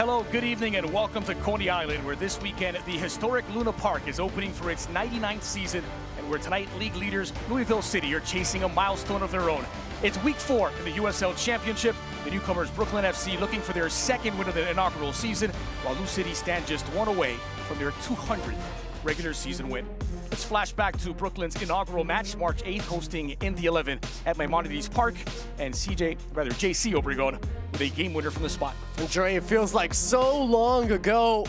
Hello, good evening, and welcome to Coney Island, where this weekend the historic Luna Park is opening for its 99th season, and where tonight league leaders Louisville City are chasing a milestone of their own. It's week 4 in the USL Championship. The newcomers Brooklyn FC looking for their second win of the inaugural season, while Lou City stand just one away from their 200th regular season win. Let's flash back to Brooklyn's inaugural match, March 8th, hosting Indy 11 at Maimonides Park, and JC Obregon with a game winner from the spot. And Dre, it feels like so long ago.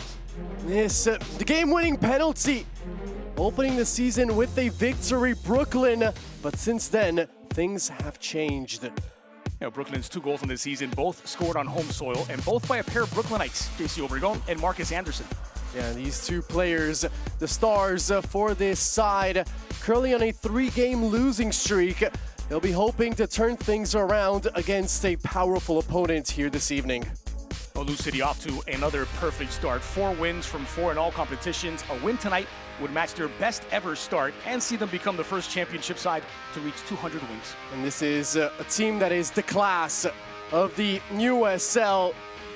The game-winning penalty, opening the season with a victory, Brooklyn. But since then, things have changed. Brooklyn's 2 goals in the season, both scored on home soil, and both by a pair of Brooklynites, JC Obregon and Marcus Anderson. Yeah, these two players, the stars for this side, currently on a 3-game losing streak. They'll be hoping to turn things around against a powerful opponent here this evening. Lou City off to another perfect start. 4 wins from 4 in all competitions. A win tonight would match their best ever start and see them become the first championship side to reach 200 wins. And this is a team that is the class of the USL.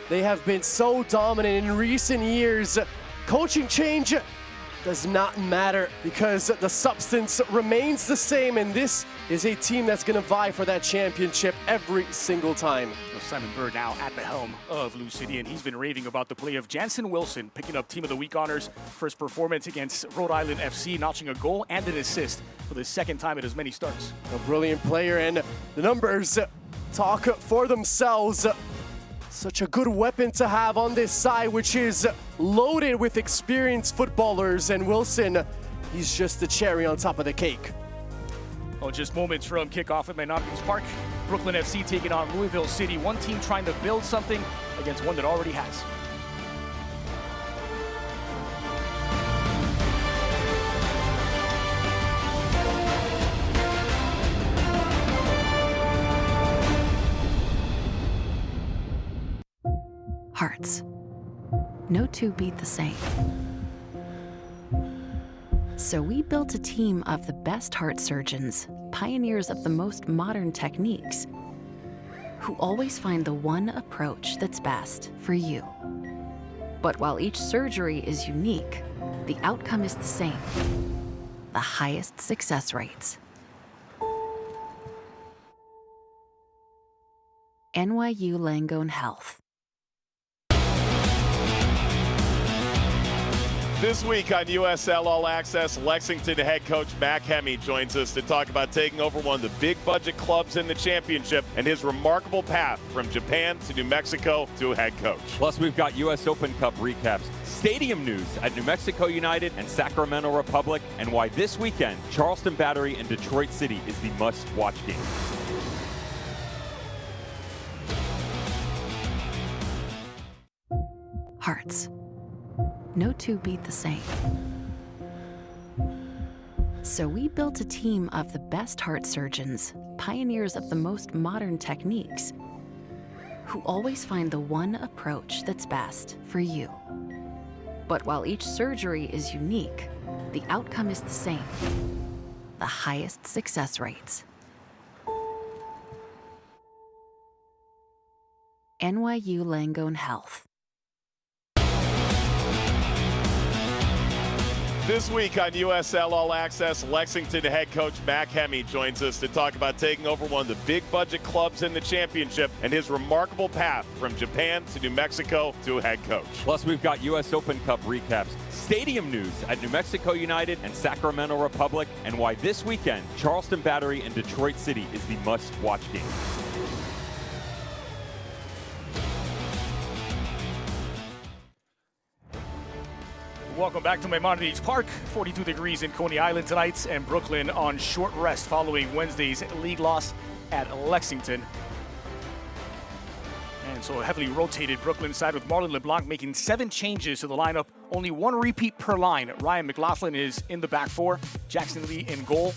They have been so dominant in recent years. Coaching change does not matter because the substance remains the same, and this is a team that's going to vie for that championship every single time. Simon Bird now at the helm of Lou City, and he's been raving about the play of Jansen Wilson, picking up Team of the Week honors for his performance against Rhode Island FC, notching a goal and an assist for the second time in as many starts. A brilliant player, and the numbers talk for themselves. Such a good weapon to have on this side, which is loaded with experienced footballers, and Wilson, he's just the cherry on top of the cake. Well, just moments from kickoff at Maimonides Park. Brooklyn FC taking on Louisville City, one team trying to build something against one that already has. Hearts. No two beat the same. So we built a team of the best heart surgeons, pioneers of the most modern techniques, who always find the one approach that's best for you. But while each surgery is unique, the outcome is the same: the highest success rates. NYU Langone Health. This week on USL All Access, Lexington head coach Mac Hemme joins us to talk about taking over one of the big budget clubs in the championship and his remarkable path from Japan to New Mexico to head coach. Plus, we've got US Open Cup recaps, stadium news at New Mexico United and Sacramento Republic, and why this weekend Charleston Battery and Detroit City is the must-watch game. Hearts. No two beat the same. So we built a team of the best heart surgeons, pioneers of the most modern techniques, who always find the one approach that's best for you. But while each surgery is unique, the outcome is the same: the highest success rates. NYU Langone Health. This week on USL All Access, Lexington head coach Mac Hemme joins us to talk about taking over one of the big budget clubs in the championship and his remarkable path from Japan to New Mexico to head coach. Plus, we've got US Open Cup recaps, stadium news at New Mexico United and Sacramento Republic, and why this weekend Charleston Battery and Detroit City is the must-watch game. Welcome back to Maimonides Park. 42 degrees in Coney Island tonight, and Brooklyn on short rest following Wednesday's league loss at Lexington. And so a heavily rotated Brooklyn side with Marlon LeBlanc making 7 changes to the lineup. Only 1 repeat per line. Ryan McLaughlin is in the back 4, Jackson Lee in goal,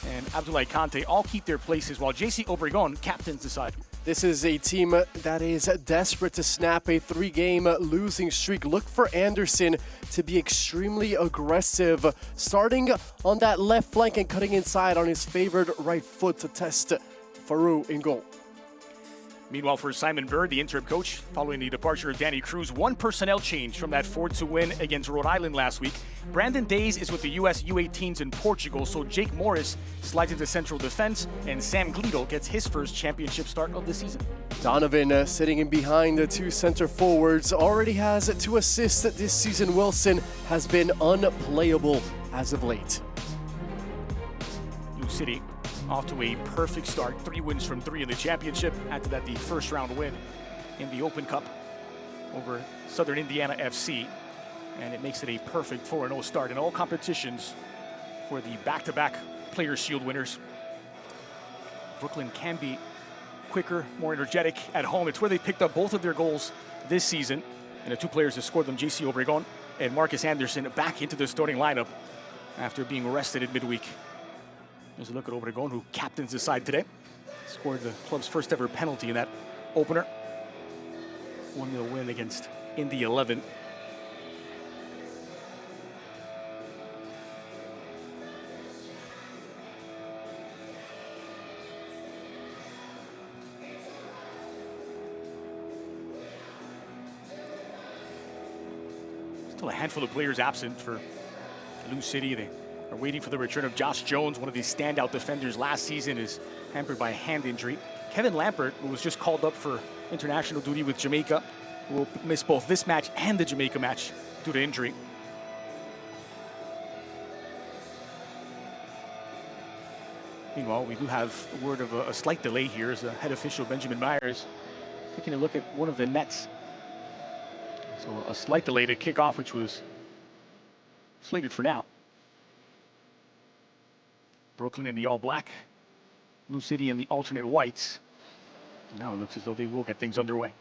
and Abdoulaye Kante all keep their places, while JC Obregon captains the side. This is a team that is desperate to snap a 3-game losing streak. Look for Anderson to be extremely aggressive, starting on that left flank and cutting inside on his favored right foot to test Farouk in goal. Meanwhile, for Simon Bird, the interim coach, following the departure of Danny Cruz, one personnel change from that 4-2 win against Rhode Island last week. Brandon Days is with the US U18s in Portugal, so Jake Morris slides into central defense, and Sam Glido gets his first championship start of the season. Donovan sitting in behind the two center forwards already has 2 assists this season. Wilson has been unplayable as of late. Louisville City off to a perfect start. 3 wins from 3 in the championship. After that, the first round win in the Open Cup over Southern Indiana FC. And it makes it a perfect 4-0 start in all competitions for the back-to-back Players' Shield winners. Brooklyn can be quicker, more energetic at home. It's where they picked up both of their goals this season. And the 2 players that scored them, JC Obregon and Marcus Anderson, back into the starting lineup after being rested in midweek. There's a look at Obregon, who captains the side today. Scored the club's first ever penalty in that opener. 1-0 win against Indy 11. Still a handful of players absent for Louisville City. They are waiting for the return of Josh Jones, one of the standout defenders last season, is hampered by a hand injury. Kevin Lampert, who was just called up for international duty with Jamaica, will miss both this match and the Jamaica match due to injury. Meanwhile, we do have a word of a slight delay here as the head official, Benjamin Myers, taking a look at one of the nets. So a slight delay to kick off, which was slated for now. Brooklyn in the all-black, Louisville City in the alternate whites. Now it looks as though they will get things underway.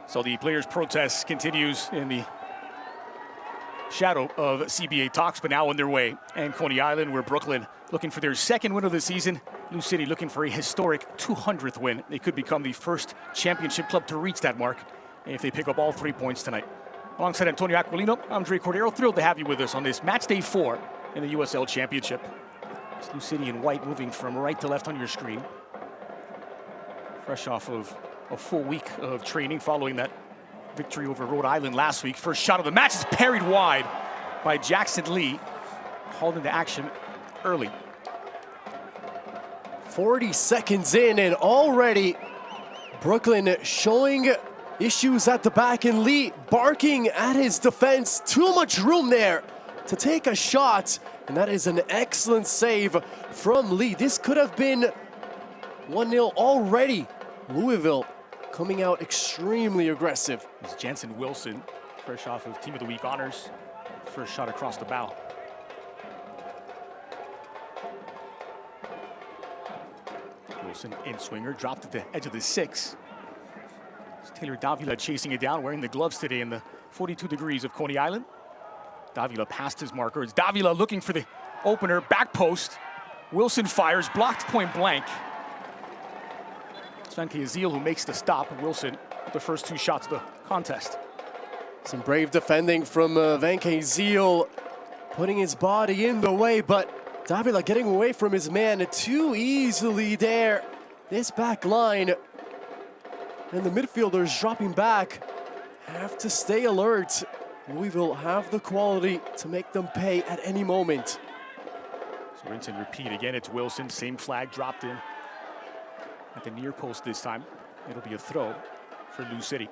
So the players' protest continues in the shadow of CBA talks, but now underway. And Coney Island, where Brooklyn looking for their second win of the season. Louisville City looking for a historic 200th win. They could become the first championship club to reach that mark if they pick up all 3 points tonight. Alongside Antonio Aquilino, I'm Dre Cordero. Thrilled to have you with us on this match day 4 in the USL Championship. It's Louisville City in white moving from right to left on your screen. Fresh off of a full week of training following that victory over Rhode Island last week. First shot of the match is parried wide by Jackson Lee, called into action early. 40 seconds in, and already Brooklyn showing issues at the back, and Lee barking at his defense. Too much room there to take a shot, and that is an excellent save from Lee. This could have been 1-0 already. Louisville coming out extremely aggressive. It's Jansen Wilson, fresh off of Team of the Week honors. First shot across the bow. Wilson in swinger, dropped at the edge of the 6. It's Taylor Davila chasing it down, wearing the gloves today in the 42 degrees of Coney Island. Davila past his marker. It's Davila looking for the opener, back post. Wilson fires, blocked point blank. Svenke Azil who makes the stop. Wilson with the first 2 shots of the contest. Some brave defending from Venke Zeal, putting his body in the way, but Davila getting away from his man too easily there. This back line and the midfielders dropping back have to stay alert. Louisville have the quality to make them pay at any moment. So rinse and repeat again. It's Wilson, same flag dropped in at the near post this time. It'll be a throw for Louisville City.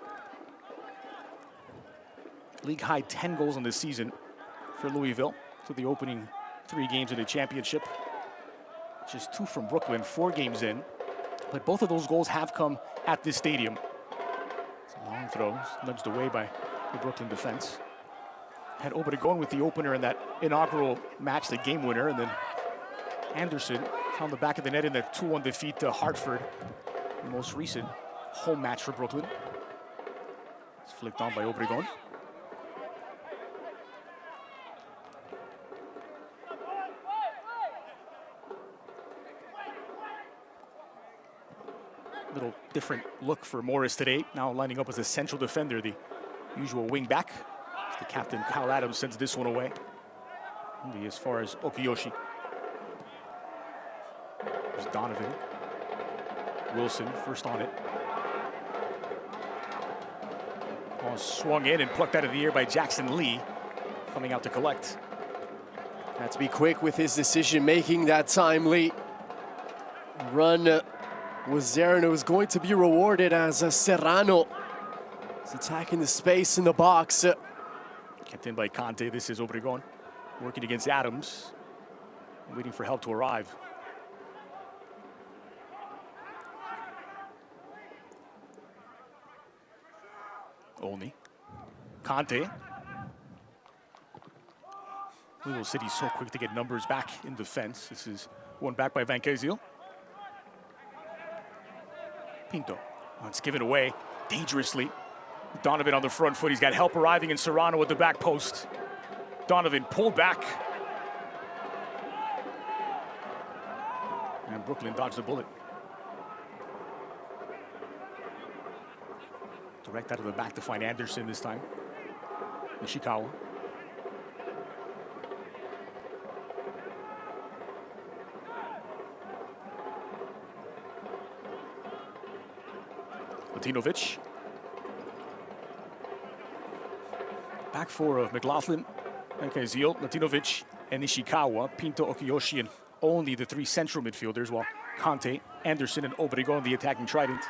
League high 10 goals in this season for Louisville through the opening 3 games of the championship. Just 2 from Brooklyn, 4 games in. But both of those goals have come at this stadium. It's a long throw, nudged away by the Brooklyn defense. Had Obregon with the opener in that inaugural match, the game winner, and then Anderson found the back of the net in the 2-1 defeat to Hartford, the most recent home match for Brooklyn. It's flicked on by Obregon. Little different look for Morris today, now lining up as a central defender, the usual wing back. As the captain, Kyle Adams, sends this one away. Only as far as Okiyoshi. There's Donovan. Wilson, first on it. Ball swung in and plucked out of the air by Jackson Lee, coming out to collect. Had to be quick with his decision-making that time, Lee. Run was there, and it was going to be rewarded as Serrano is attacking the space in the box. Kept in by Conte. This is Obregon working against Adams, waiting for help to arrive. Only Conte. Louisville City so quick to get numbers back in defense. This is one back by Venke Zeal. Pinto. Oh, it's given away dangerously. Donovan on the front foot. He's got help arriving in Serrano at the back post. Donovan pulled back. And Brooklyn dodged the bullet. Direct out of the back to find Anderson this time. Nishikawa. Latinovic. Back 4 of McLaughlin, Venke Zeal, Latinovic, and Nishikawa. Pinto, Okiyoshi, and only the 3 central midfielders, while Conte, Anderson, and Obregon the attacking trident.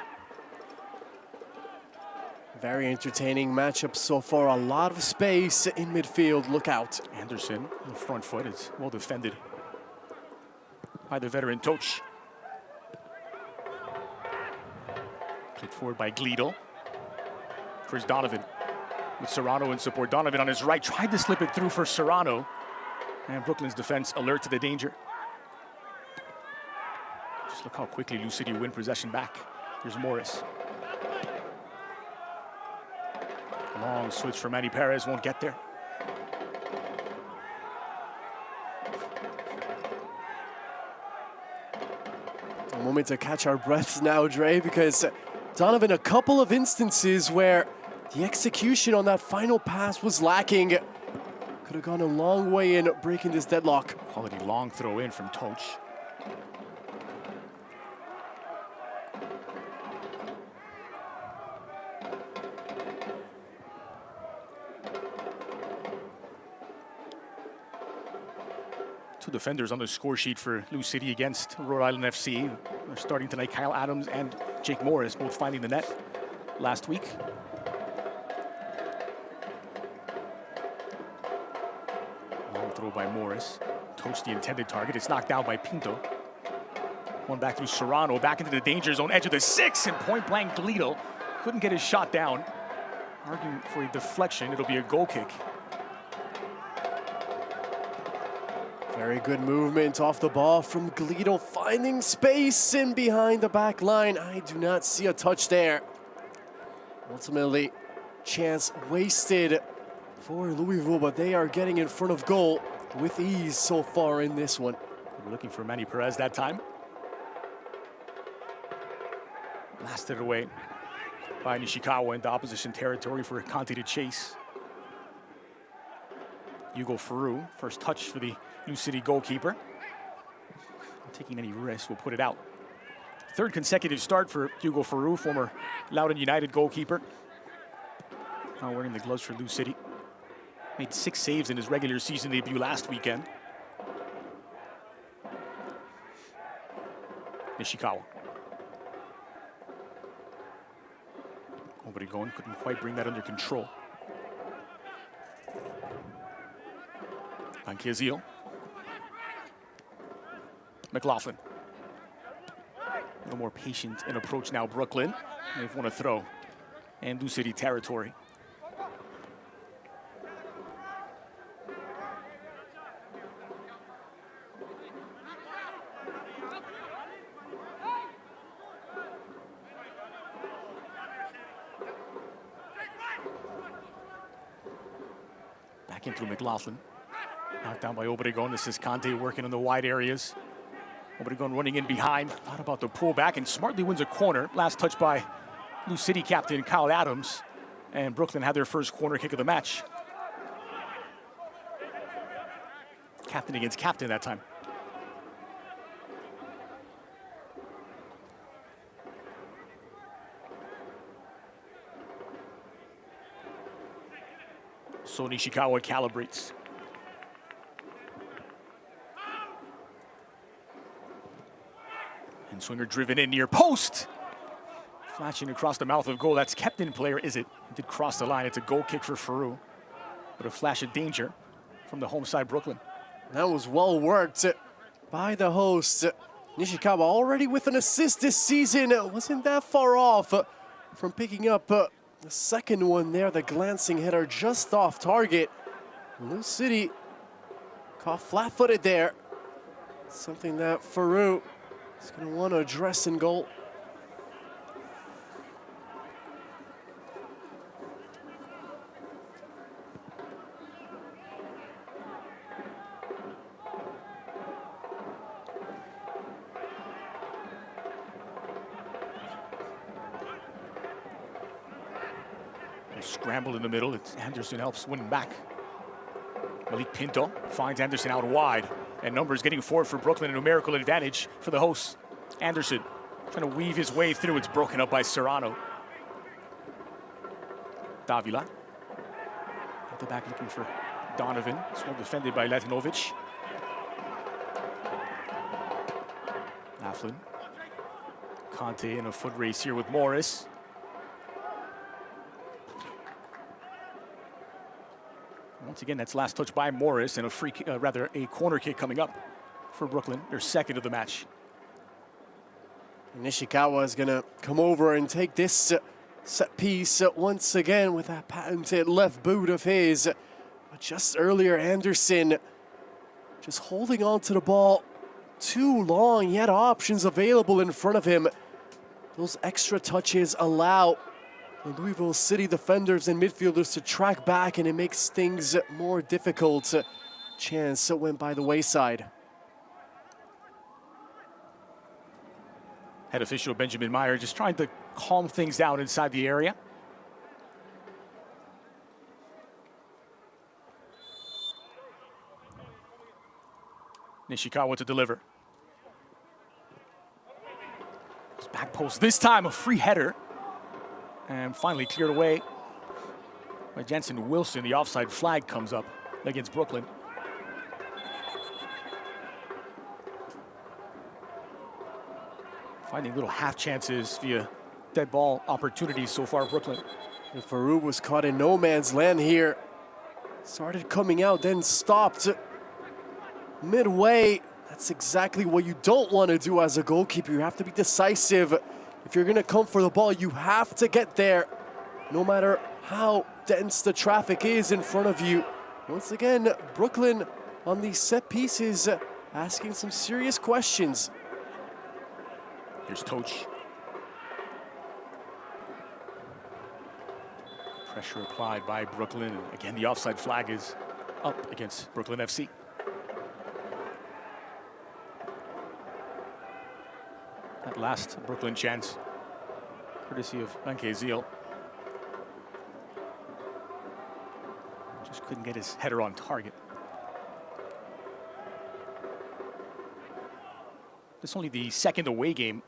Very entertaining matchup so far. A lot of space in midfield. Look out. Anderson, the front foot, is well defended by the veteran Toch. Played forward by Gleedle. Here's Donovan with Serrano in support. Donovan on his right tried to slip it through for Serrano. And Brooklyn's defense alert to the danger. Just look how quickly Louisville City win possession back. Here's Morris. Long switch for Manny Perez, won't get there. A moment to catch our breaths now, Dre, because Donovan, a couple of instances where the execution on that final pass was lacking. Could have gone a long way in breaking this deadlock. Quality long throw in from Toch. Two defenders on the score sheet for Louisville City against Rhode Island FC. They're starting tonight. Kyle Adams and Jake Morris both finding the net last week. Long throw by Morris. Toch the intended target. It's knocked down by Pinto. One back through Serrano, back into the danger zone, edge of the 6, and point blank Gleedle couldn't get his shot down. Arguing for a deflection, it'll be a goal kick. Very good movement off the ball from Gleedle, finding space in behind the back line. I do not see a touch there. Ultimately, chance wasted for Louisville, but they are getting in front of goal with ease so far in this one. We're looking for Manny Perez that time. Blasted away by Nishikawa into opposition territory for Conte to chase. Hugo Farou, first touch for the New City goalkeeper. Not taking any risks, will put it out. Third consecutive start for Hugo Farou, former Loudoun United goalkeeper. Now wearing the gloves for Lou City. Made 6 saves in his regular season debut last weekend. Nishikawa. Nobody going, couldn't quite bring that under control. Ankezil. McLaughlin. A little more patient in approach now, Brooklyn. They've won a throw. And Lou City territory. Back in through McLaughlin. Knocked down by Obregon. This is Conte working on the wide areas. Obregon running in behind. Thought about the pullback and smartly wins a corner. Last touch by Lou City captain Kyle Adams. And Brooklyn had their first corner kick of the match. Captain against captain that time. So Nishikawa calibrates. And swinger driven in near post. Flashing across the mouth of goal. That's kept in player, is it? It did cross the line. It's a goal kick for Farou. But a flash of danger from the home side Brooklyn. That was well worked by the host. Nishikawa already with an assist this season. Wasn't that far off from picking up the second one there. The glancing header just off target. Lou City caught flat-footed there. Something that Farou is going to want to address in goal. Scramble in the middle. Anderson helps win back. Malik Pinto finds Anderson out wide. And numbers getting forward for Brooklyn, a numerical advantage for the hosts. Anderson trying to weave his way through. It's broken up by Serrano. Davila. At the back looking for Donovan. It's well defended by Letinovic. Laughlin. Conte in a foot race here with Morris. Once again, that's last touch by Morris and a corner kick coming up for Brooklyn, their second of the match. Nishikawa is gonna come over and take this set piece once again with that patented left boot of his. But just earlier, Anderson just holding on to the ball too long. He had options available in front of him. Those extra touches allow the Louisville City defenders and midfielders to track back, and it makes things more difficult. Chance went by the wayside. Head official Benjamin Meyer just trying to calm things down inside the area. Nishikawa to deliver. Back post this time, a free header. And finally cleared away by Jensen Wilson. The offside flag comes up against Brooklyn. Finding little half chances via dead ball opportunities so far, Brooklyn. And Farou was caught in no man's land here. Started coming out, then stopped midway. That's exactly what you don't want to do as a goalkeeper. You have to be decisive. If you're going to come for the ball, you have to get there, no matter how dense the traffic is in front of you. Once again, Brooklyn on these set pieces, asking some serious questions. Here's Toch. Pressure applied by Brooklyn. And again, the offside flag is up against Brooklyn FC. That last Brooklyn chance, courtesy of Ankezil. Just couldn't get his header on target. It's only the second away game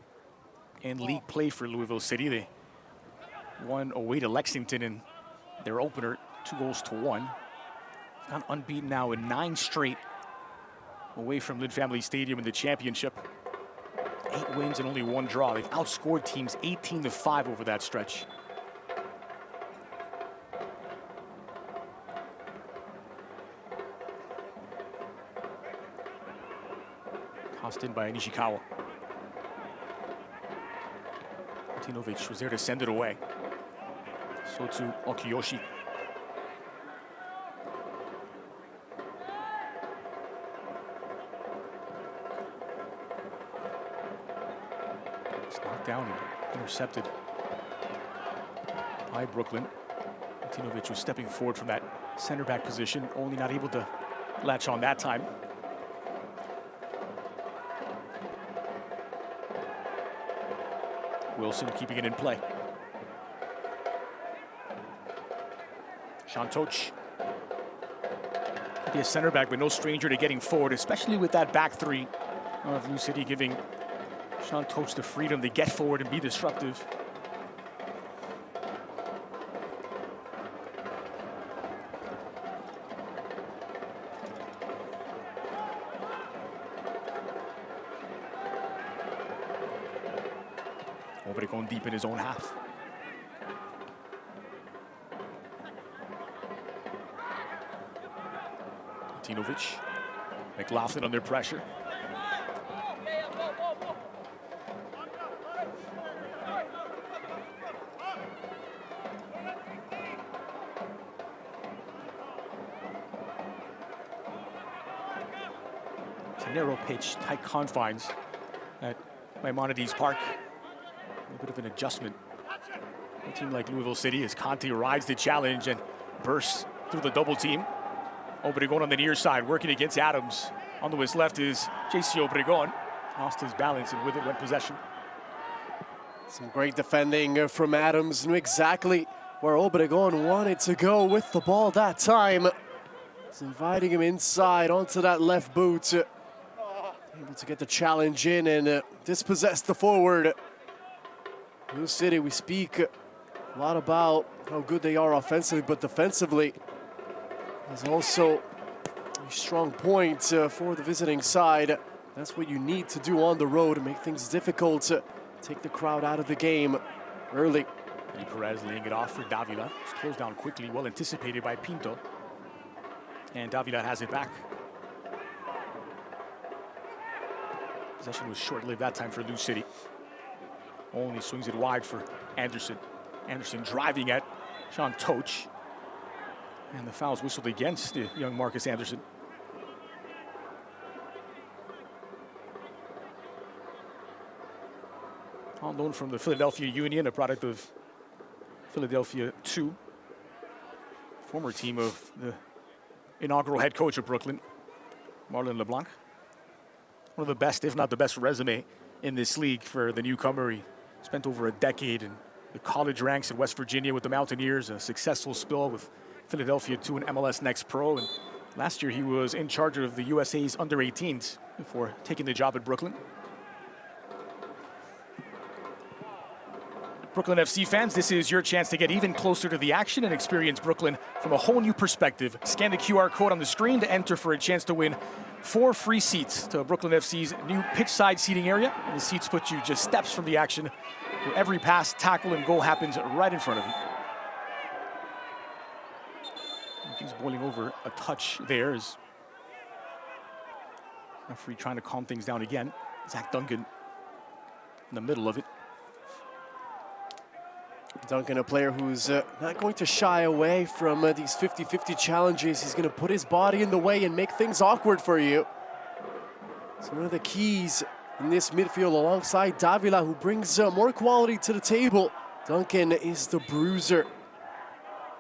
in league play for Louisville City. They won away to Lexington in their opener, 2-1. Gone unbeaten now in 9 straight away from Lynn Family Stadium in the championship. 8 wins and only 1 draw. They've outscored teams 18-5 over that stretch. Tossed in by Nishikawa. Martinovic was there to send it away. So to Okiyoshi. It's knocked down and intercepted by Brooklyn. Martinovic was stepping forward from that center back position, only not able to latch on that time. Wilson keeping it in play. Sean Toch. Be a center back, but no stranger to getting forward, especially with that back three of Lou City, giving Sean Toch the freedom to get forward and be disruptive. Obre going deep in his own half. Martinovic, McLaughlin under pressure. It's a narrow pitch, tight confines at Maimonides Park. A bit of an adjustment. A team like Louisville City as Conte rides the challenge and bursts through the double team. Obregon on the near side, working against Adams. On to his left is JC Obregon. Lost his balance and with it went possession. Some great defending from Adams. Knew exactly where Obregon wanted to go with the ball that time. He's inviting him inside onto that left boot. Able to get the challenge in and dispossess the forward. Blue City, we speak a lot about how good they are offensively, but defensively is also a strong point for the visiting side. That's what you need to do on the road to make things difficult, take the crowd out of the game early. Eddie Perez laying it off for Davila. It's closed down quickly, well anticipated by Pinto. And Davila has it back. Possession was short-lived that time for Lou City. Only swings it wide for Anderson. Anderson driving at Sean Toch. And the foul's whistled against the young Marcus Anderson. On loan from the Philadelphia Union, a product of Philadelphia 2. Former team of the inaugural head coach of Brooklyn, Marlon LeBlanc. One of the best, if not the best resume in this league for the newcomer. He spent over a decade in the college ranks in West Virginia with the Mountaineers, a successful spill with Philadelphia 2 and MLS Next Pro. And last year he was in charge of the USA's under-18s before taking the job at Brooklyn. Brooklyn FC fans, this is your chance to get even closer to the action and experience Brooklyn from a whole new perspective. Scan the QR code on the screen to enter for a chance to win 4 free seats to Brooklyn FC's new pitch-side seating area. And the seats put you just steps from the action, where every pass, tackle, and goal happens right in front of you. He's boiling over a touch there as referee trying to calm things down again. Zach Duncan in the middle of it. Duncan, a player who's not going to shy away from these 50-50 challenges. He's going to put his body in the way and make things awkward for you. So one of the keys in this midfield alongside Davila, who brings more quality to the table. Duncan is the bruiser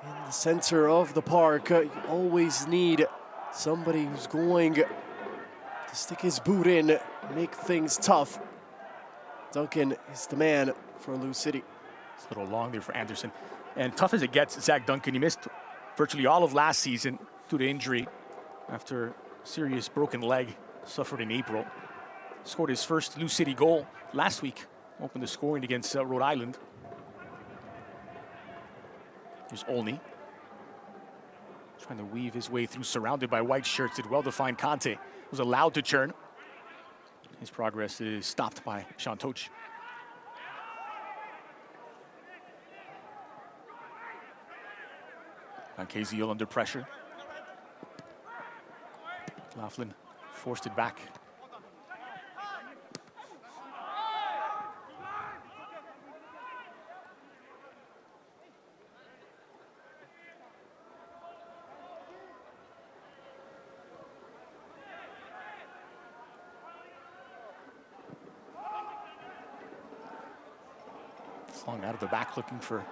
in the center of the park. You always need somebody who's going to stick his boot in, make things tough. Duncan is the man for Lou City. It's a little long there for Anderson. And tough as it gets, Zach Duncan, he missed virtually all of last season due to injury after a serious broken leg suffered in April. Scored his first Louisville City goal last week, opened the scoring against Rhode Island. Here's Olney. Trying to weave his way through, surrounded by white shirts. Did well-defined Conte. Was allowed to turn. His progress is stopped by Sean Toch. Keziel under pressure. Laughlin forced it back. Flung out of the back, looking for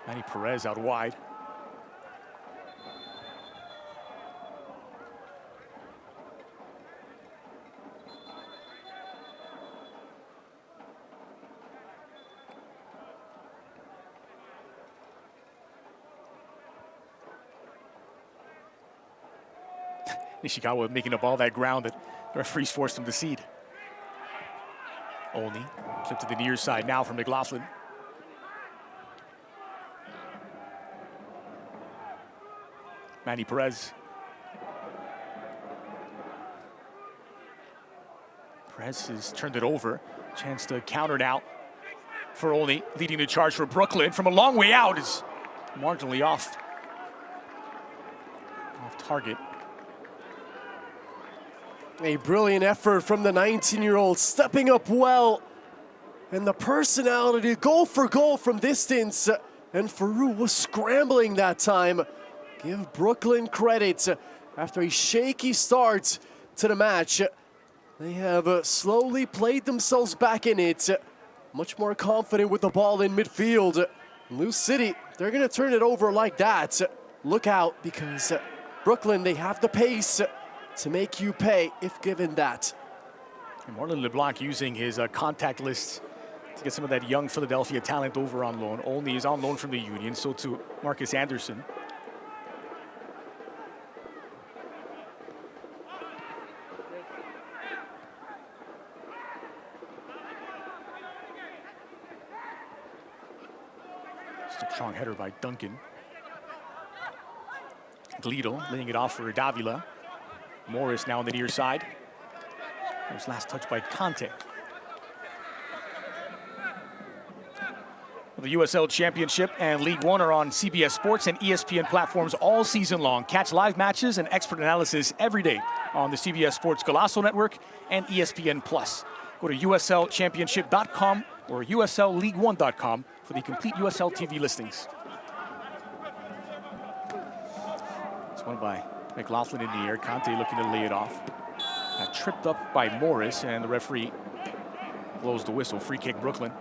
Manny Perez out wide. Nishikawa making up all that ground that the referees forced him to cede. Olney flipped to the near side now from McLaughlin. Manny Perez. Perez has turned it over. Chance to counter now for Olney, leading the charge for Brooklyn from a long way out. Is marginally off target. A brilliant effort from the 19-year-old, stepping up well. And the personality to go for goal from distance. And Farouk was scrambling that time. Give Brooklyn credit. After a shaky start to the match, they have slowly played themselves back in it. Much more confident with the ball in midfield. Louisville City, they're going to turn it over like that. Look out, because Brooklyn, they have the pace to make you pay if given that. And Marlon LeBlanc using his contact list to get some of that young Philadelphia talent over on loan. Olney is on loan from the Union, so too Marcus Anderson. Just a strong header by Duncan. Glido laying it off for Davila. Morris now on the near side. His last touch by Conte. Well, the USL Championship and League One are on CBS Sports and ESPN platforms all season long. Catch live matches and expert analysis every day on the CBS Sports Golazo Network and ESPN Plus. Go to USLChampionship.com or USLLeague1.com for the complete USL TV listings. It's one by McLaughlin in the air. Conte looking to lay it off. Tripped up by Morris, and the referee blows the whistle. Free kick, Brooklyn.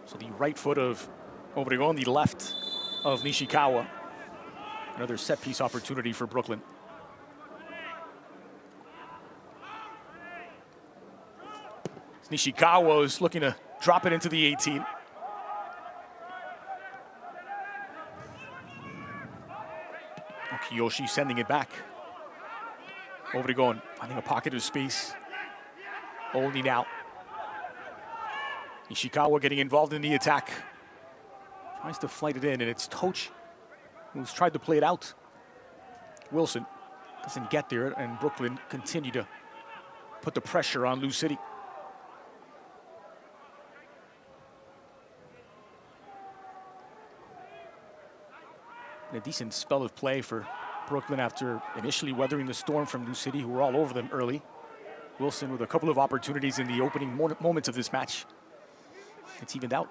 So the right foot of Obregon, the left of Nishikawa. Another set-piece opportunity for Brooklyn. Nishikawa is looking to drop it into the 18. Kiyoshi sending it back. Obregon finding a pocket of space. Olney now. Nishikawa getting involved in the attack. Tries to flight it in, and it's Toch who's tried to play it out. Wilson doesn't get there, and Brooklyn continue to put the pressure on Louisville City. And a decent spell of play for Brooklyn after initially weathering the storm from Louisville City, who were all over them early. Wilson with a couple of opportunities in the opening moments of this match. It's evened out.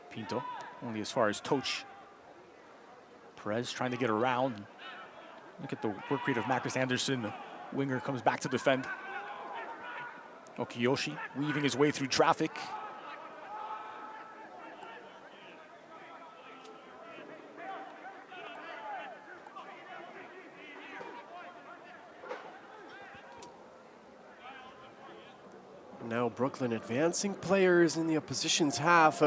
Pinto only as far as Toch. Perez trying to get around. Look at the work rate of Marcus Anderson. The winger comes back to defend. Okiyoshi weaving his way through traffic. Now Brooklyn advancing players in the opposition's half.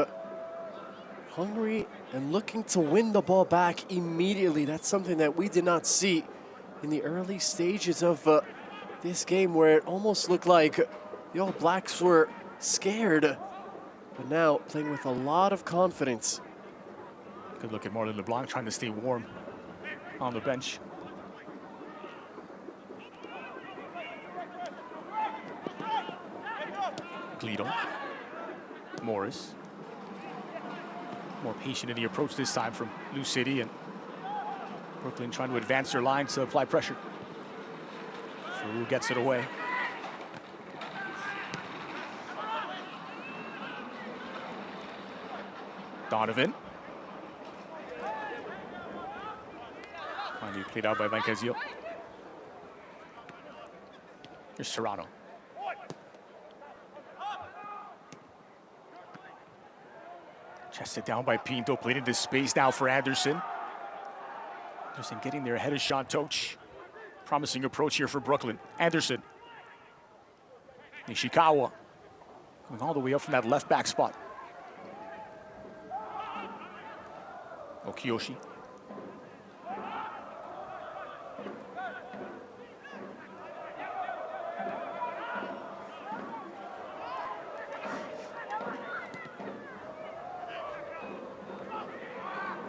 Hungry and looking to win the ball back immediately. That's something that we did not see in the early stages of this game, where it almost looked like the All Blacks were scared. But now playing with a lot of confidence. Good look at Marlon LeBlanc trying to stay warm on the bench. Glido. Morris. More patient in the approach this time from Lou City, and Brooklyn trying to advance their line to apply pressure. Farouk gets it away. Donovan. Finally played out by Bancasio. Here's Serrano. Chested down by Pinto, played into space now for Anderson. Anderson getting there ahead of Sean Toch. Promising approach here for Brooklyn. Anderson. Nishikawa coming all the way up from that left back spot. Okiyoshi.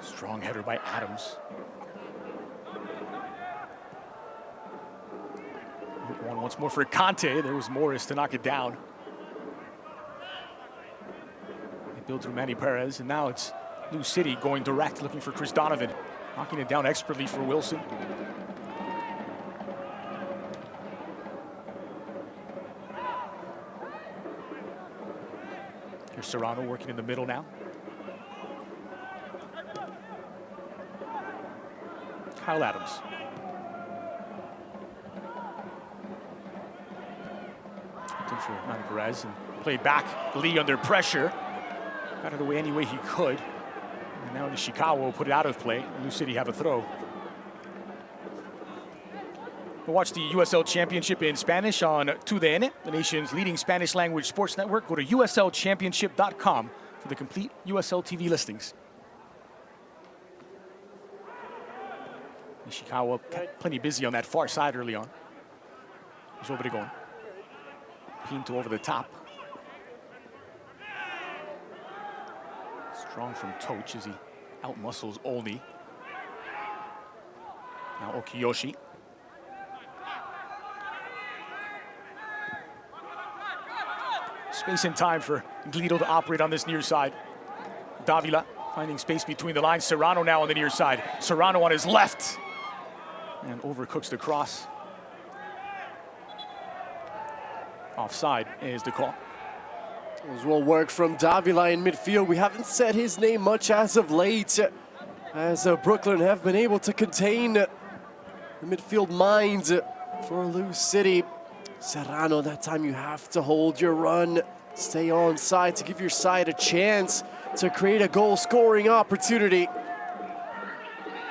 Strong header by Adams. One once more for Conte. There was Morris to knock it down. They build through Manny Perez, and now it's Lou City going direct, looking for Chris Donovan. Knocking it down expertly for Wilson. Here's Serrano working in the middle now. Kyle Adams. For Manny Perez and played back. Lee under pressure. Got it away any way he could. And now Nishikawa will put it out of play. Lou City have a throw. We'll watch the USL Championship in Spanish on TUDN, the nation's leading Spanish language sports network. Go to uslchampionship.com for the complete USL TV listings. Nishikawa plenty busy on that far side early on. Here's Obregon. Pinto over the top. Strong from Toch as he outmuscles Olney. Now Okiyoshi. Space and time for Glido to operate on this near side. Davila finding space between the lines. Serrano now on the near side. Serrano on his left. And overcooks the cross. Offside is the call. It was well work from Davila in midfield. We haven't said his name much as of late, as Brooklyn have been able to contain the midfield minds for Lou City. Serrano, that time you have to hold your run, stay on side to give your side a chance to create a goal-scoring opportunity.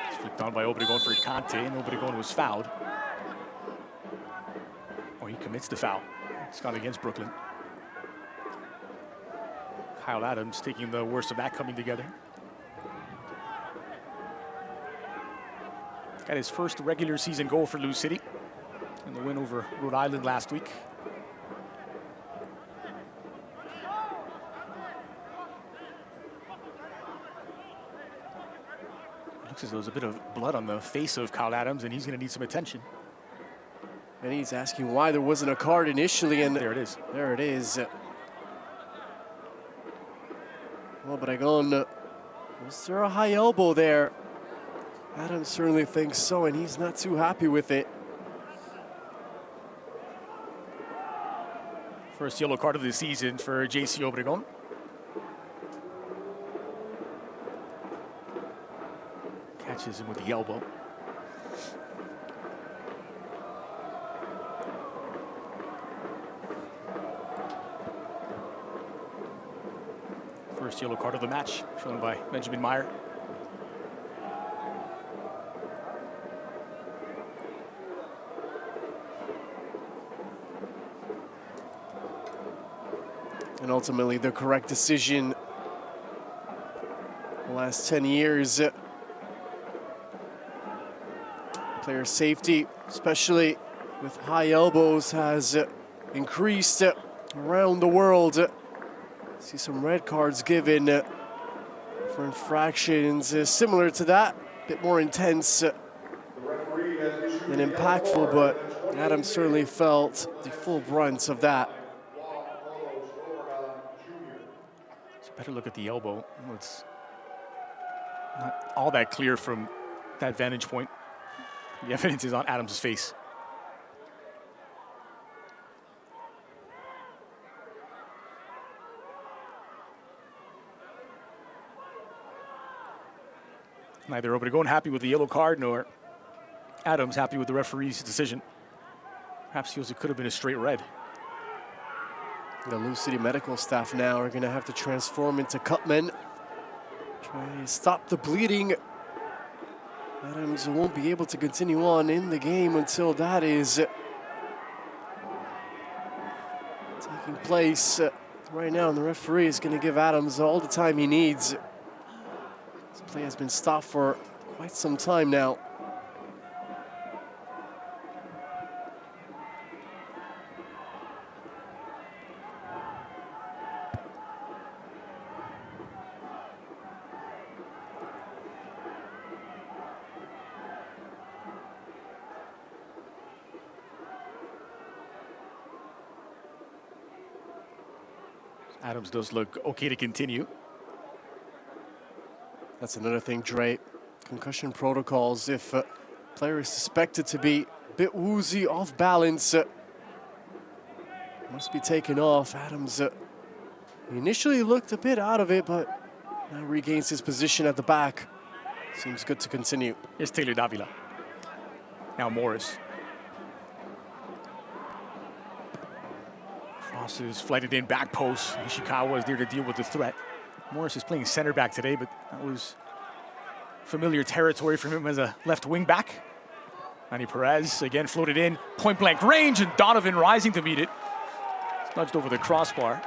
It's flipped on by Obregon for Conte, and Obregon was fouled. Oh, he commits the foul. It's gone against Brooklyn. Kyle Adams taking the worst of that coming together. Got his first regular season goal for Lou City in the win over Rhode Island last week. Looks as though there's a bit of blood on the face of Kyle Adams, and he's going to need some attention. And he's asking why there wasn't a card initially, and there it is. There it is. Well, Obregon, was there a high elbow there? Adams certainly thinks so, and he's not too happy with it. First yellow card of the season for JC Obregon. Catches him with the elbow. First yellow card of the match, shown by Benjamin Meyer. And ultimately the correct decision the last 10 years. Player safety, especially with high elbows, has increased around the world. See some red cards given for infractions similar to that, a bit more intense and impactful, but Adams certainly felt the full brunt of that. So better look at the elbow. It's not all that clear from that vantage point. The evidence is on Adams' face. Neither Obregon happy with the yellow card, nor Adams happy with the referee's decision. Perhaps feels it could have been a straight red. The Louisville City medical staff now are going to have to transform into cutmen. Try to stop the bleeding. Adams won't be able to continue on in the game until that is taking place right now. And the referee is going to give Adams all the time he needs. This play has been stopped for quite some time now. Adams does look okay to continue. That's another thing, Dre. Concussion protocols. If a player is suspected to be a bit woozy, off balance, must be taken off. Adams initially looked a bit out of it, but now regains his position at the back. Seems good to continue. Here's Taylor Davila. Now Morris. Crosses, flighted in, back post. Nishikawa is there to deal with the threat. Morris is playing center back today, but that was familiar territory for him as a left wing back. Manny Perez again floated in, point blank range, and Donovan rising to meet it. It's nudged over the crossbar.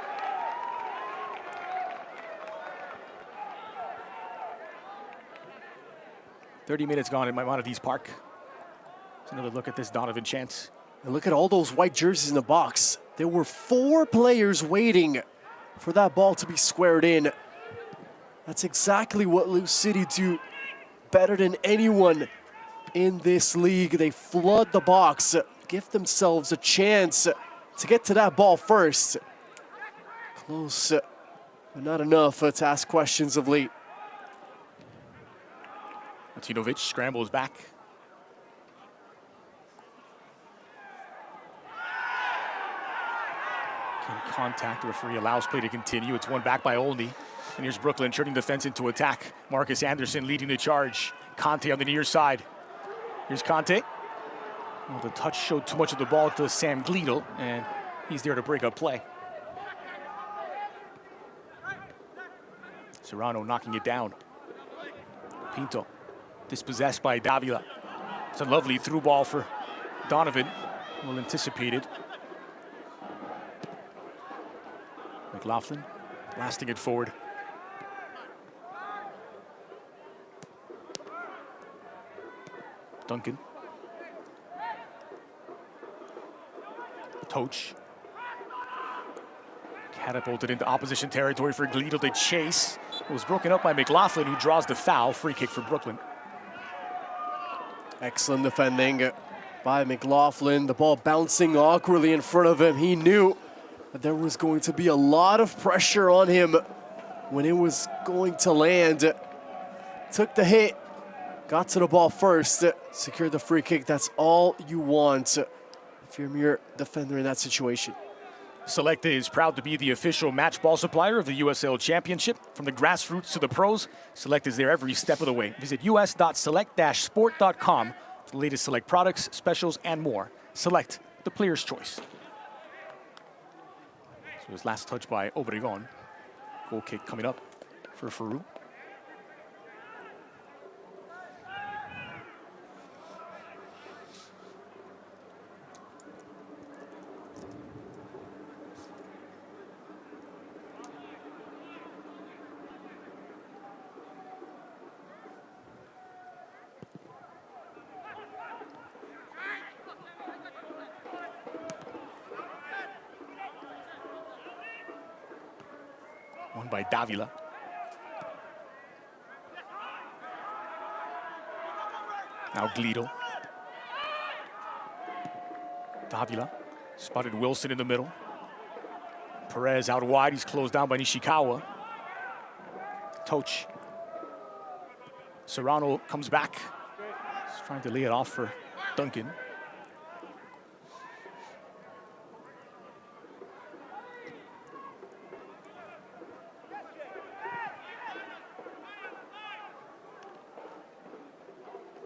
"30 minutes gone at Maimonides Park." Let's another look at this Donovan chance. And look at all those white jerseys in the box. There were 4 players waiting for that ball to be squared in. That's exactly what Louisville City do better than anyone in this league. They flood the box, give themselves a chance to get to that ball first. Close, but not enough to ask questions of late. Martinovic scrambles back. In contact, the referee allows play to continue. It's won back by Olney. And here's Brooklyn turning defense into attack. Marcus Anderson leading the charge. Conte on the near side. Here's Conte. Well, the touch showed too much of the ball to Sam Gleedle, and he's there to break up play. Serrano knocking it down. Pinto dispossessed by Davila. It's a lovely through ball for Donovan. Well anticipated. McLaughlin blasting it forward. Duncan. Toch. Catapulted into opposition territory for Gleedle to chase. It was broken up by McLaughlin, who draws the foul. Free kick for Brooklyn. Excellent defending by McLaughlin. The ball bouncing awkwardly in front of him. He knew that there was going to be a lot of pressure on him when it was going to land. Took the hit, got to the ball first, secured the free kick. That's all you want if you're a mere defender in that situation. Selecta is proud to be the official match ball supplier of the USL Championship. From the grassroots to the pros, Select is there every step of the way. Visit us.select-sport.com for the latest Select products, specials, and more. Select, the player's choice. So his last touch by Obregon. Goal kick coming up. for Farouk. Won by Davila. Now Glido. Davila spotted Wilson in the middle. Perez out wide. He's closed down by Nishikawa. Toch. Serrano comes back. He's trying to lay it off for Duncan.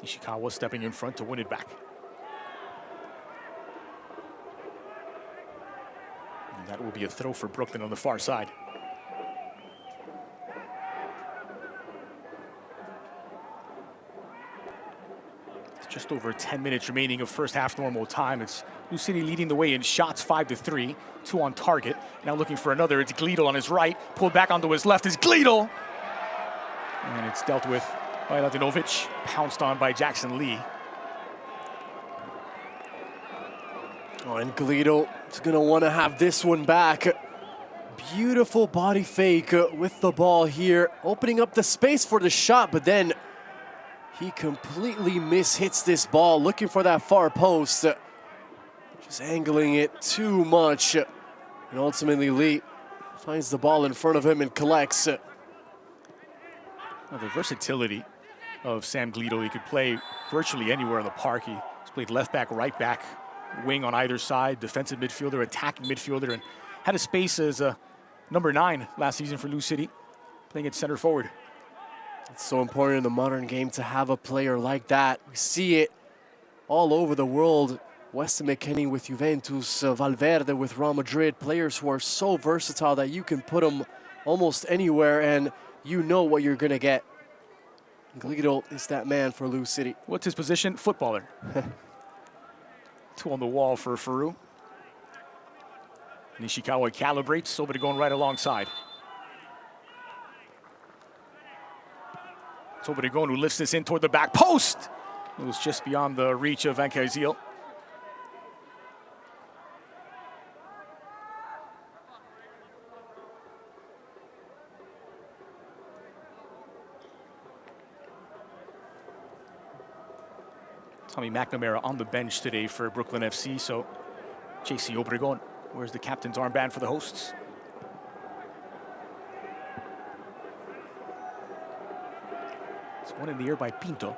Nishikawa stepping in front to win it back. And that will be a throw for Brooklyn on the far side. It's just over 10 minutes remaining of first half normal time. It's Louisville City leading the way in shots 5-3, 2 on target. Now looking for another, it's Glido on his right, pulled back onto his left is Glido! And it's dealt with by Latinovic, pounced on by Jackson Lee. Oh, and Glido is going to want to have this one back. Beautiful body fake with the ball here, opening up the space for the shot, but then he completely mishits this ball, looking for that far post. Just angling it too much. And ultimately Lee finds the ball in front of him and collects. Well, the versatility of Sam Glido, he could play virtually anywhere in the park. He's played left back, right back, wing on either side, defensive midfielder, attacking midfielder, and had a space as a number 9 last season for Louisville City, playing at center forward. It's so important in the modern game to have a player like that. We see it all over the world. Weston McKennie with Juventus, Valverde with Real Madrid, players who are so versatile that you can put them almost anywhere and you know what you're going to get. Glido is that man for Louisville City. What's his position? Footballer. 2 on the wall for Farouk. Nishikawa calibrates, somebody going right alongside. Somebody going who lifts this in toward the back post. It was just beyond the reach of Van Kuyziel. Tommy McNamara on the bench today for Brooklyn FC, so JC Obregon wears the captain's armband for the hosts. It's one in the air by Pinto.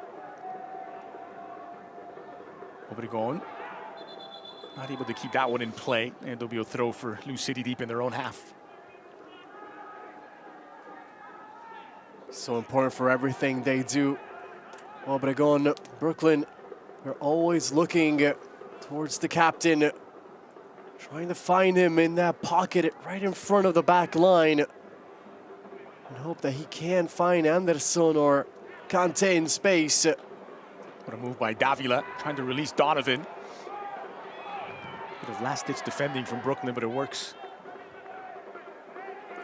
Obregon not able to keep that one in play, and there'll be a throw for Louisville City deep in their own half. So important for everything they do. Obregon, Brooklyn, they're always looking towards the captain, trying to find him in that pocket right in front of the back line, and hope that he can find Anderson or Kante in space. What a move by Davila, trying to release Donovan. Bit of last-ditch defending from Brooklyn, but it works.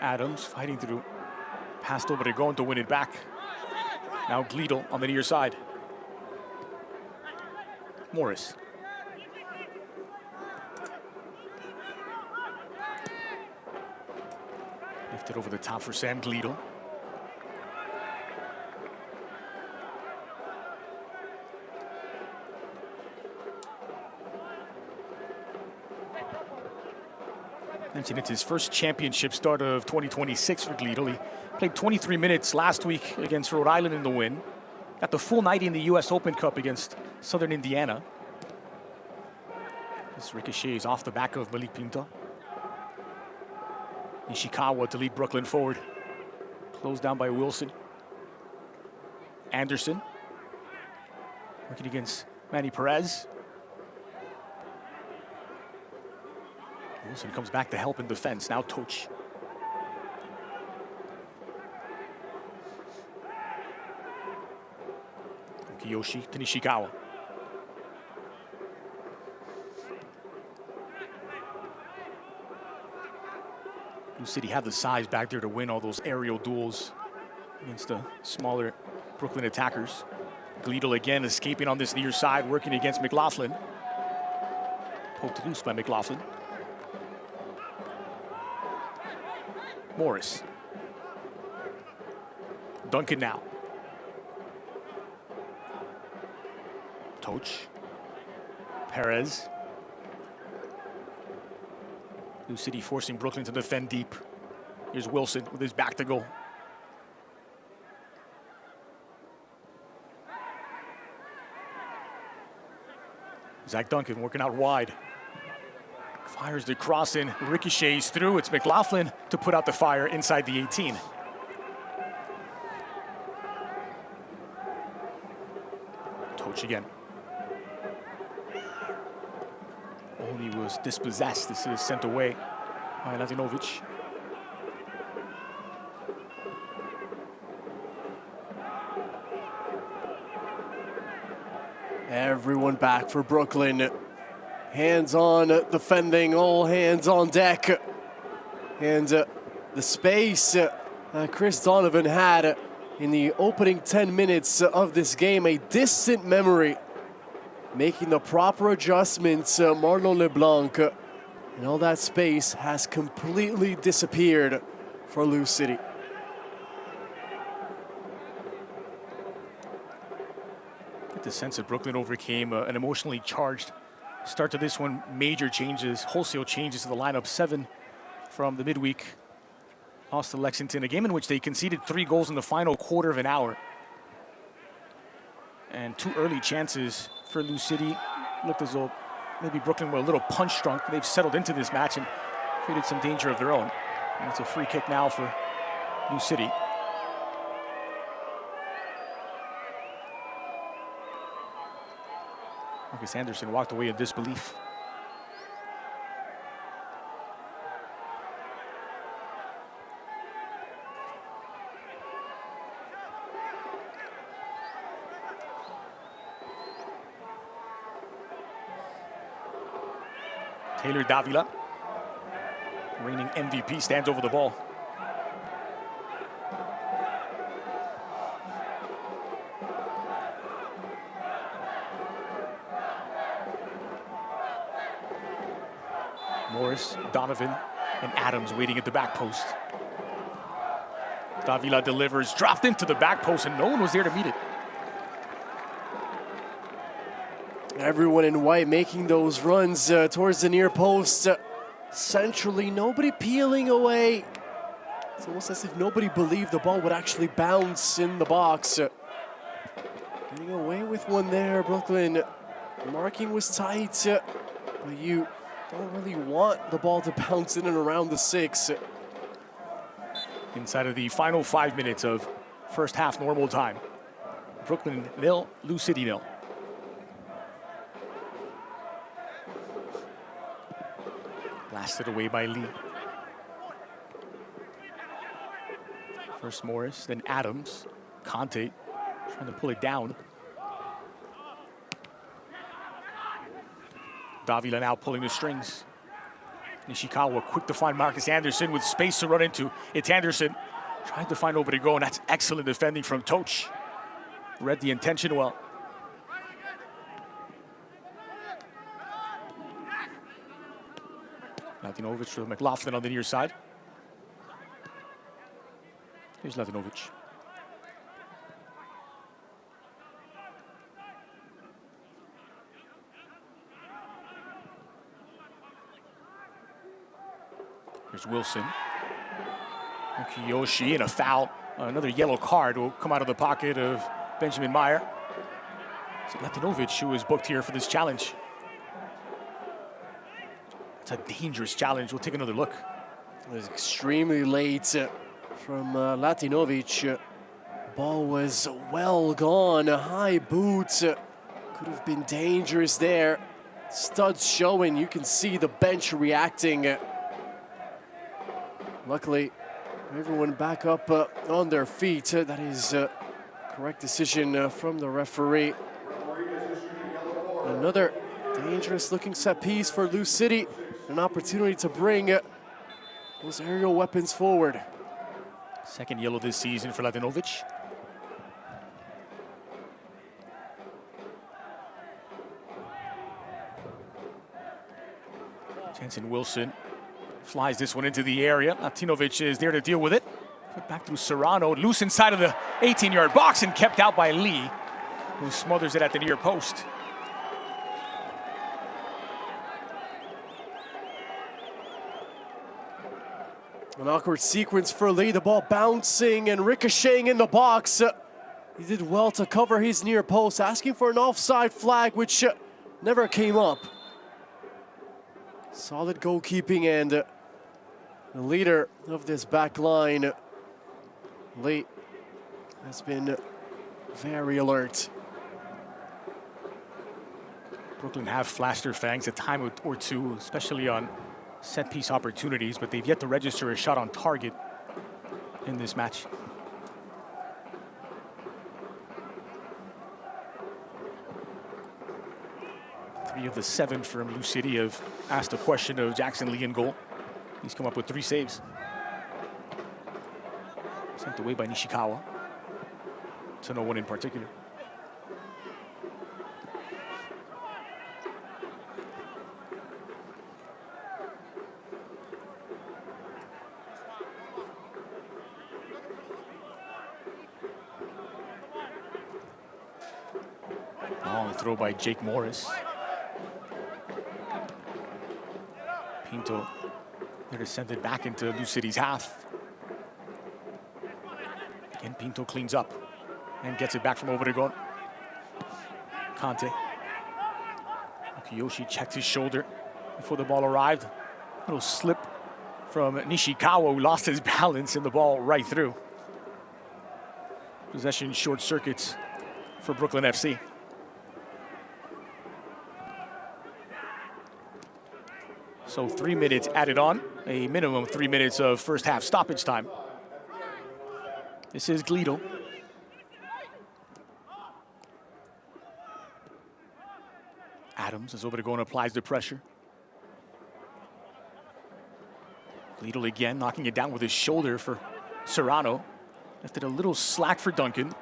Adams fighting through, passed Obregon to win it back. Now Glido on the near side. Morris. Lifted over the top for Sam Glido. Mentioned it's his first championship start of 2026 for Glido. He played 23 minutes last week against Rhode Island in the win. Got the full 90 in the US Open Cup against Southern Indiana. This ricochet is off the back of Malik Pinto. Nishikawa to lead Brooklyn forward. Closed down by Wilson. Anderson working against Manny Perez. Wilson comes back to help in defense. Now Toch. Kiyoshi to Nishikawa. Blue City have the size back there to win all those aerial duels against the smaller Brooklyn attackers. Gleedle again escaping on this near side, working against McLaughlin. Poked loose by McLaughlin. Morris. Duncan now. Toch. Perez. Blue City forcing Brooklyn to defend deep. Here's Wilson with his back to goal. Zach Duncan working out wide. Fires the cross in, ricochets through. It's McLaughlin to put out the fire inside the 18. Toch again. Only was dispossessed. This is sent away by Latinovic. Everyone back for Brooklyn. Hands on defending, all hands on deck. And the space Chris Donovan had in the opening 10 minutes of this game, a distant memory. Making the proper adjustments, Marlon LeBlanc. And all that space has completely disappeared for Lou City. The sense that Brooklyn overcame an emotionally charged start to this one. Major changes, wholesale changes to the lineup. 7 from the midweek loss to Lexington, a game in which they conceded 3 goals in the final quarter of an hour. And 2 early chances for Lou City. Looked as though maybe Brooklyn were a little punch drunk. They've settled into this match and created some danger of their own. And it's a free kick now for Lou City. Marcus Anderson walked away in disbelief. Taylor Davila, reigning MVP, stands over the ball. Morris, Donovan, and Adams waiting at the back post. Davila delivers, dropped into the back post, and no one was there to meet it. Everyone in white making those runs towards the near post. Centrally, nobody peeling away. It's almost as if nobody believed the ball would actually bounce in the box. Getting away with one there, Brooklyn. The marking was tight, but you don't really want the ball to bounce in and around the 6. Inside of the final 5 minutes of first half normal time. Brooklyn 0, Lou City 0. Blasted away by Lee. First Morris, then Adams. Conte trying to pull it down. Davila now pulling the strings. Nishikawa quick to find Marcus Anderson with space to run into. It's Anderson trying to find nobody to go, and that's excellent defending from Toch. Read the intention well. Latinovic for McLaughlin on the near side. Here's Latinovic. Here's Wilson. Kiyoshi, and a foul. Another yellow card will come out of the pocket of Benjamin Meyer. So Latinovic, who was booked here for this challenge. It's a dangerous challenge. We'll take another look. It was extremely late from Latinovic. Ball was well gone. A high boot could have been dangerous there. Studs showing. You can see the bench reacting. Luckily, everyone back up on their feet. That is Correct decision from the referee. Another dangerous looking set piece for Louisville City. An opportunity to bring those aerial weapons forward. Second yellow this season for Ladinovic. Jensen Wilson flies this one into the area. Latinovic is there to deal with it. Put back through Serrano, loose inside of the 18-yard box and kept out by Lee, who smothers it at the near post. An awkward sequence for Lee, the ball bouncing and ricocheting in the box. He did well to cover his near post, asking for an offside flag, which never came up. Solid goalkeeping, and the leader of this back line, Lee, has been very alert. Brooklyn have flashed their fangs a time or two, especially on set-piece opportunities, but they've yet to register a shot on target in this match. Three of the 7 from Louisville City have asked a question of Jackson Lee in goal. He's come up with 3 saves. Sent away by Nishikawa. To no one in particular. Long throw by Jake Morris. Pinto there to send it back into Louisville City's half. Again, Pinto cleans up and gets it back from over to goal. Conte. Kiyoshi checked his shoulder before the ball arrived. A little slip from Nishikawa, who lost his balance and the ball right through. Possession short circuits for Brooklyn FC. So 3 minutes added on, a minimum 3 minutes of first half stoppage time. This is Glido. Adams is over to go and applies the pressure. Glido again, knocking it down with his shoulder for Serrano. Left it a little slack for Duncan.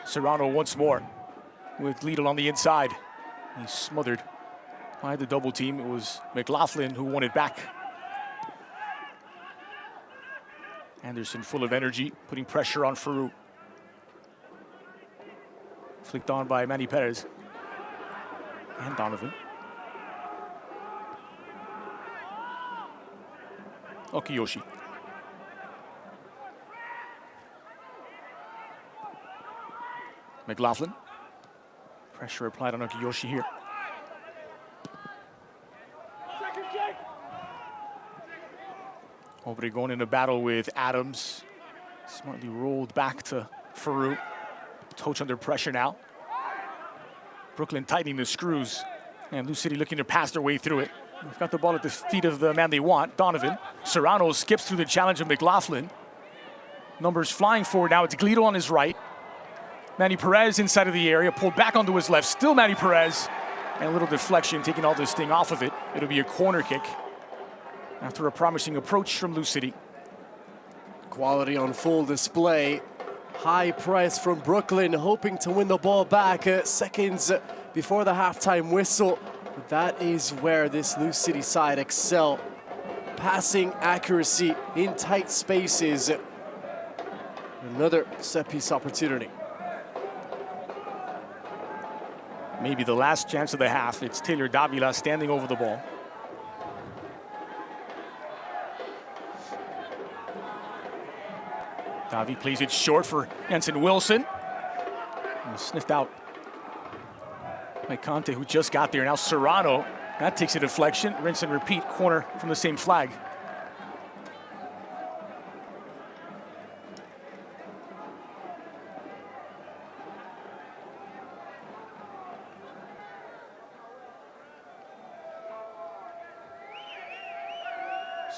Serrano once more with Glido on the inside. He's smothered by the double team. It was McLaughlin who won it back. Anderson full of energy, putting pressure on Farouk. Flicked on by Manny Perez. And Donovan. Okiyoshi. McLaughlin. Pressure applied on Okiyoshi here. Over going in a battle with Adams. Smartly rolled back to Farouk. Touch under pressure now. Brooklyn tightening the screws. And Louisville City looking to pass their way through it. They've got the ball at the feet of the man they want, Donovan. Serrano skips through the challenge of McLaughlin. Numbers flying forward now. It's Glido on his right. Manny Perez inside of the area, pulled back onto his left. Still Manny Perez. And a little deflection, taking all the sting off of it. It'll be a corner kick after a promising approach from Louisville City. Quality on full display. High press from Brooklyn, hoping to win the ball back seconds before the halftime whistle. But that is where this Louisville City side excel. Passing accuracy in tight spaces. Another set-piece opportunity. Maybe the last chance of the half. It's Taylor Davila standing over the ball. Davi plays it short for Jensen Wilson. And sniffed out by Conte, who just got there. Now Serrano, that takes a deflection. Rinse and repeat, corner from the same flag.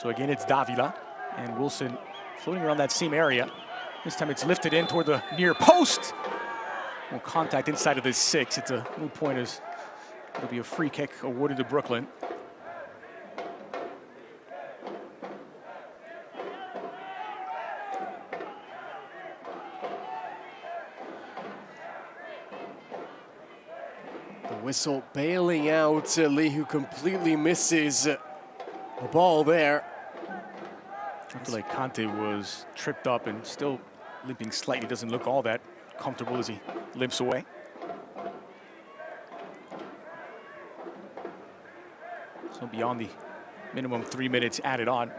So again, it's Davila and Wilson floating around that same area. This time it's lifted in toward the near post. No contact inside of this 6. It's a moot point as it'll be a free kick awarded to Brooklyn. The whistle bailing out Lee, who completely misses the ball there. I feel like Conte was tripped up and still limping slightly. Doesn't look all that comfortable as he limps away. So beyond the minimum 3 minutes added on.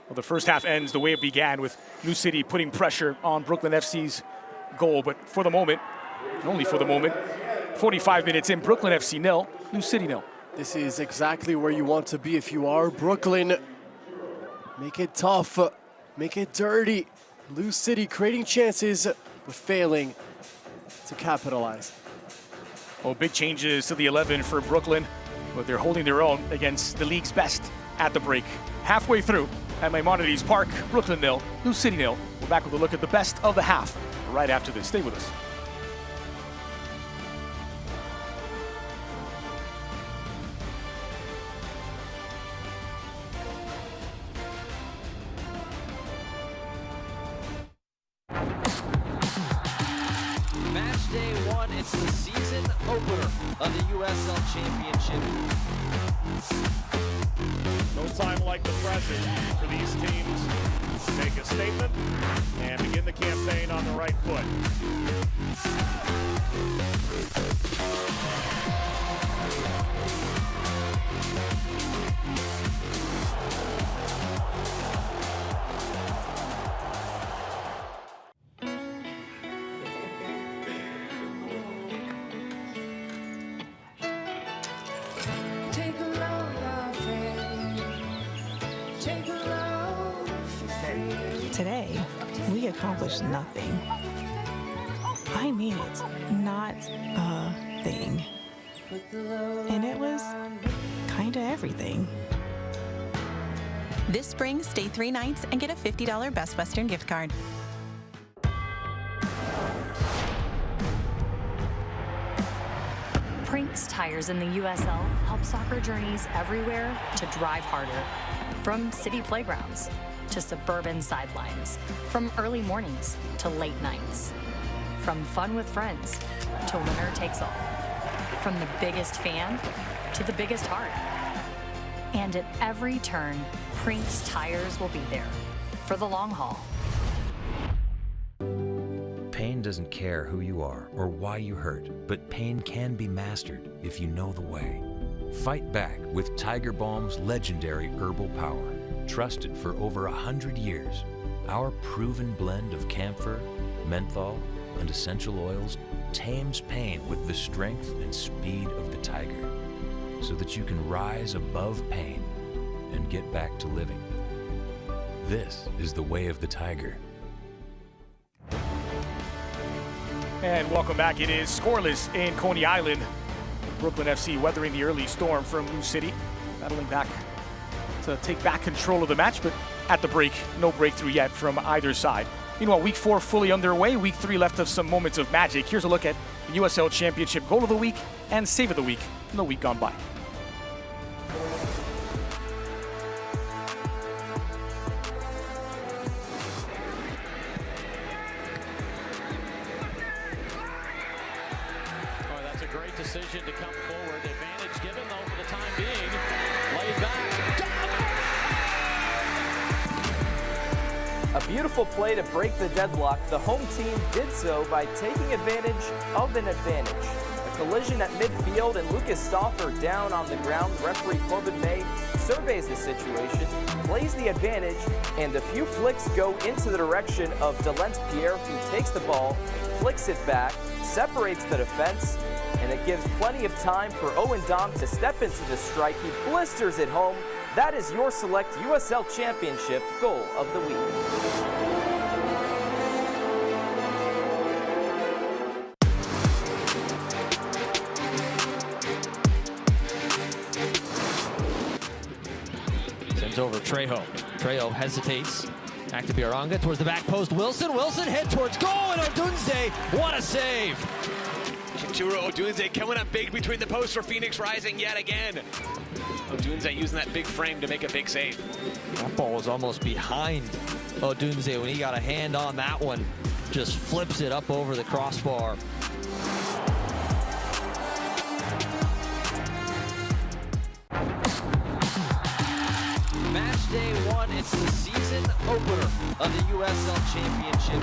Well, the first half ends the way it began, with New City putting pressure on Brooklyn FC's goal. But for the moment, and only for the moment, 45 minutes in, Brooklyn FC 0, New City 0. This is exactly where you want to be if you are Brooklyn. Make it tough, make it dirty. New City creating chances, but failing to capitalize. Well, big changes to the 11 for Brooklyn, but they're holding their own against the league's best at the break. Halfway through at Maimonides Park, Brooklyn 0, New City 0. We're back with a look at the best of the half right after this. Stay with us. Match day 1, it's the season opener of the USL Championship. No time like the present for these teams to make a statement and begin the campaign on the right foot. Today, we accomplished nothing. I mean it, not a thing. And it was kinda everything. This spring, stay 3 nights and get a $50 Best Western gift card. Prinks tires in the USL help soccer journeys everywhere to drive harder. From city playgrounds to suburban sidelines, from early mornings to late nights, from fun with friends to winner takes all, from the biggest fan to the biggest heart. And at every turn, Prinks tires will be there for the long haul. Pain doesn't care who you are or why you hurt, but pain can be mastered if you know the way. Fight back with Tiger Balm's legendary herbal power. Trusted for over 100 years, our proven blend of camphor, menthol, and essential oils tames pain with the strength and speed of the tiger, so that you can rise above pain and get back to living. This is the way of the tiger. And welcome back. It is scoreless in Coney Island. Brooklyn FC weathering the early storm from New City, battling back to take back control of the match, but at the break, no breakthrough yet from either side. Meanwhile, week 4 fully underway. Week 3 left us some moments of magic. Here's a look at the USL Championship goal of the week and save of the week from the week gone by. Oh, that's a great decision to come forward. Advantage given, though, for the time being. Laid back. A beautiful play to break the deadlock. The home team did so by taking advantage of an advantage. A collision at midfield and Lucas Stauffer down on the ground. Referee Corbin May surveys the situation, plays the advantage, and a few flicks go into the direction of Delence Pierre, who takes the ball, flicks it back, separates the defense, and it gives plenty of time for Owen Dom to step into the strike. He blisters it home. That is your select USL Championship goal of the week. Sends over Trejo. Trejo hesitates. Back to Biaranga towards the back post. Wilson hit towards goal, and Odunze, what a save! Chituro Odunze coming up big between the posts for Phoenix Rising yet again. Odunze using that big frame to make a big save. That ball was almost behind Odunze when he got a hand on that one. Just flips it up over the crossbar. Match day one, it's the season opener of the USL Championship.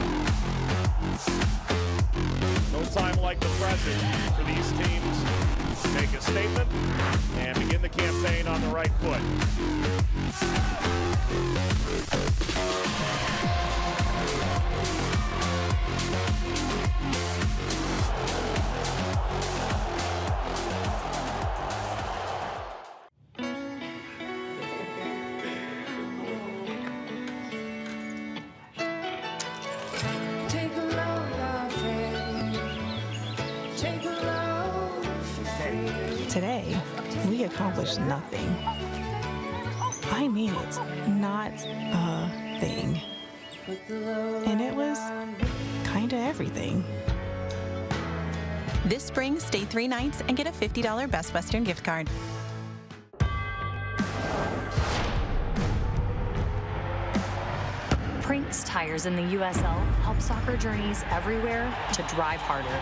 No time like the present for these teams to make a statement and begin the campaign on the right foot. Today, we accomplished nothing. I mean it, not a thing. And it was kinda everything. This spring, stay 3 nights and get a $50 Best Western gift card. Prinks tires in the USL help soccer journeys everywhere to drive harder.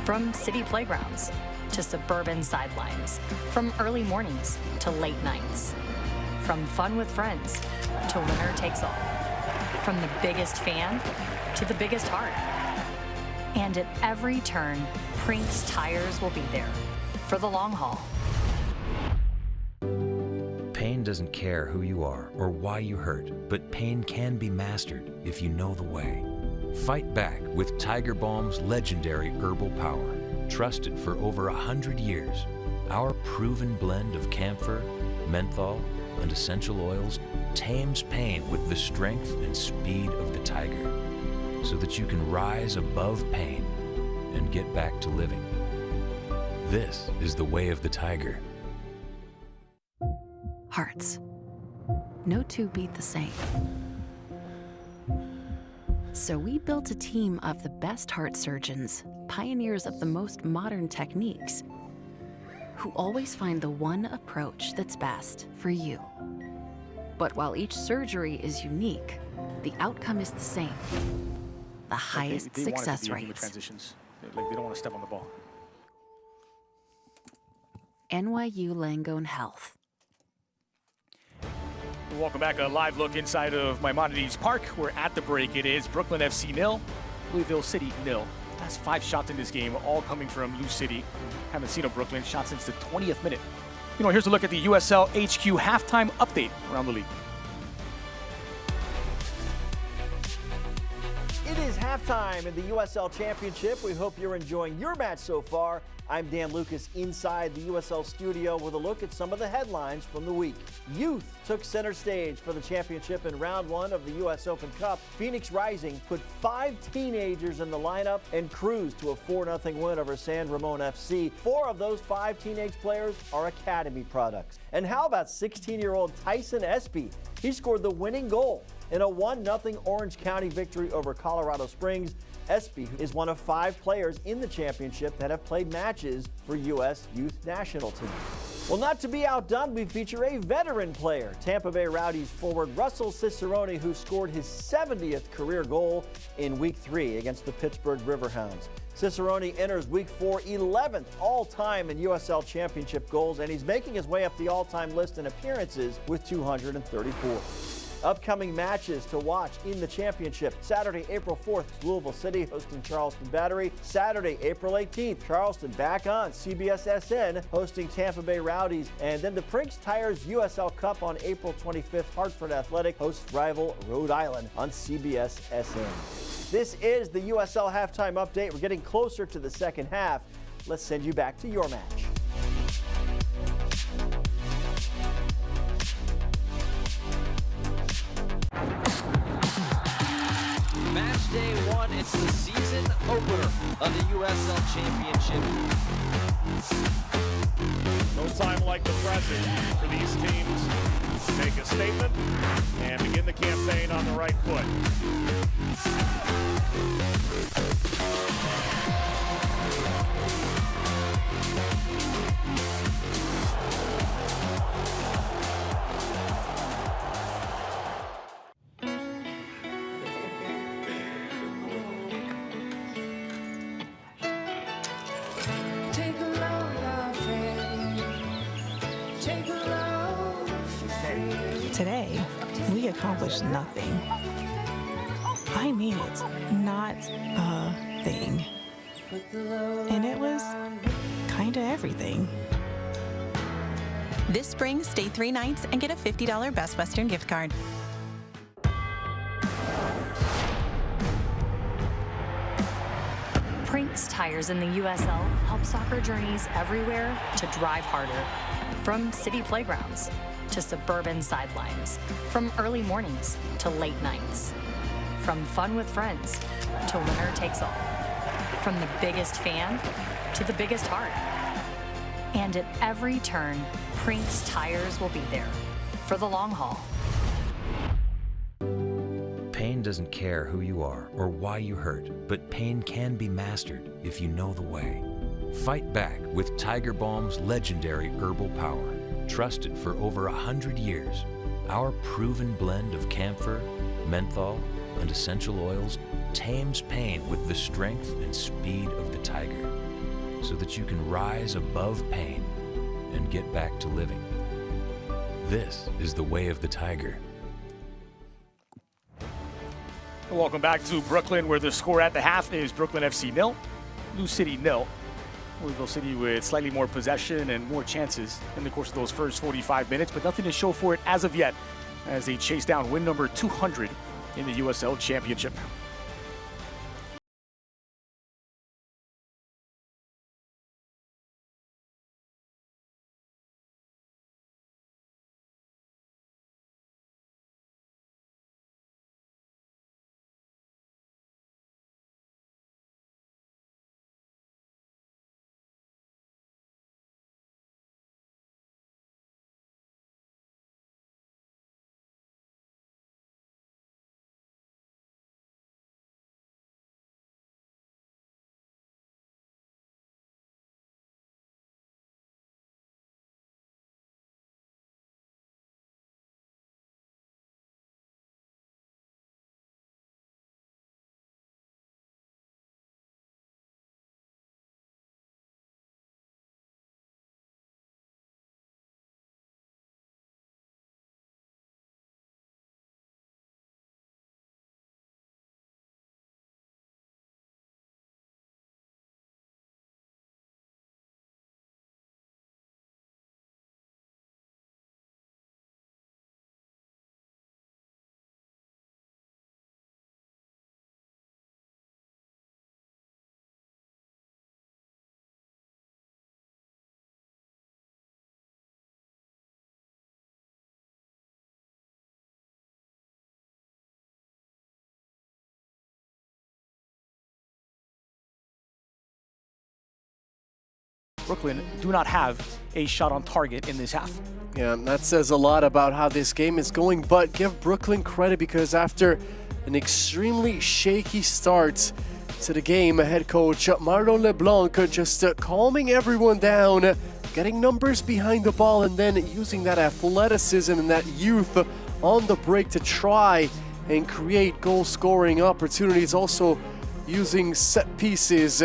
From city playgrounds to suburban sidelines. From early mornings to late nights. From fun with friends to winner takes all. From the biggest fan to the biggest heart. And at every turn, Prinks tires will be there for the long haul. Pain doesn't care who you are or why you hurt, but pain can be mastered if you know the way. Fight back with Tiger Balm's legendary herbal power. Trusted for over 100 years, our proven blend of camphor, menthol, and essential oils tames pain with the strength and speed of the tiger, so that you can rise above pain and get back to living. This is the way of the tiger. Hearts. No two beat the same. So we built a team of the best heart surgeons, pioneers of the most modern techniques, who always find the one approach that's best for you. But while each surgery is unique, the outcome is the same. The highest success rates. Transitions. Like they don't want to step on the ball. NYU Langone Health. Welcome back. A live look inside of Maimonides Park. We're at the break. It is Brooklyn FC 0, Louisville City 0. That's 5 shots in this game, all coming from Lou City. Haven't seen a Brooklyn shot since the 20th minute. You know, here's a look at the USL HQ halftime update around the league. It is halftime in the USL Championship. We hope you're enjoying your match so far. I'm Dan Lucas inside the USL studio with a look at some of the headlines from the week. Youth took center stage for the championship in round 1 of the US Open Cup. Phoenix Rising put 5 teenagers in the lineup and cruised to a 4-0 win over San Ramon FC. 4 of those 5 teenage players are academy products. And how about 16-year-old Tyson Espy? He scored the winning goal in a 1-0 Orange County victory over Colorado Springs. Espy is one of 5 players in the championship that have played matches for U.S. Youth National Team. Well, not to be outdone, we feature a veteran player, Tampa Bay Rowdies forward Russell Cicerone, who scored his 70th career goal in Week 3 against the Pittsburgh Riverhounds. Cicerone enters Week 4 11th all-time in USL Championship goals, and he's making his way up the all-time list in appearances with 234. Upcoming matches to watch in the championship. Saturday, April 4th, Louisville City hosting Charleston Battery. Saturday, April 18th, Charleston back on CBS SN hosting Tampa Bay Rowdies. And then the Prinks Tires USL Cup on April 25th. Hartford Athletic hosts rival Rhode Island on CBS SN. This is the USL halftime update. We're getting closer to the second half. Let's send you back to your match. Match day 1, it's the season opener of the USL Championship. No time like the present for these teams to make a statement and begin the campaign on the right foot. Today, we accomplished nothing. I mean it, not a thing. And it was kinda everything. This spring, stay 3 nights and get a $50 Best Western gift card. Prinks tires in the USL help soccer journeys everywhere to drive harder. From city playgrounds to suburban sidelines. From early mornings to late nights. From fun with friends to winner takes all. From the biggest fan to the biggest heart. And at every turn, Prinks tires will be there for the long haul. Pain doesn't care who you are or why you hurt, but pain can be mastered if you know the way. Fight back with Tiger Balm's legendary herbal power. Trusted for over 100 years, our proven blend of camphor, menthol, and essential oils tames pain with the strength and speed of the tiger, so that you can rise above pain and get back to living. This is the way of the tiger. Welcome back to Brooklyn, where the score at the half is Brooklyn FC 0, Lou City 0. Louisville City with slightly more possession and more chances in the course of those first 45 minutes, but nothing to show for it as of yet as they chase down win number 200 in the USL Championship. Brooklyn do not have a shot on target in this half. Yeah, that says a lot about how this game is going, but give Brooklyn credit because after an extremely shaky start to the game, head coach Marlon LeBlanc just calming everyone down, getting numbers behind the ball, and then using that athleticism and that youth on the break to try and create goal-scoring opportunities, also using set pieces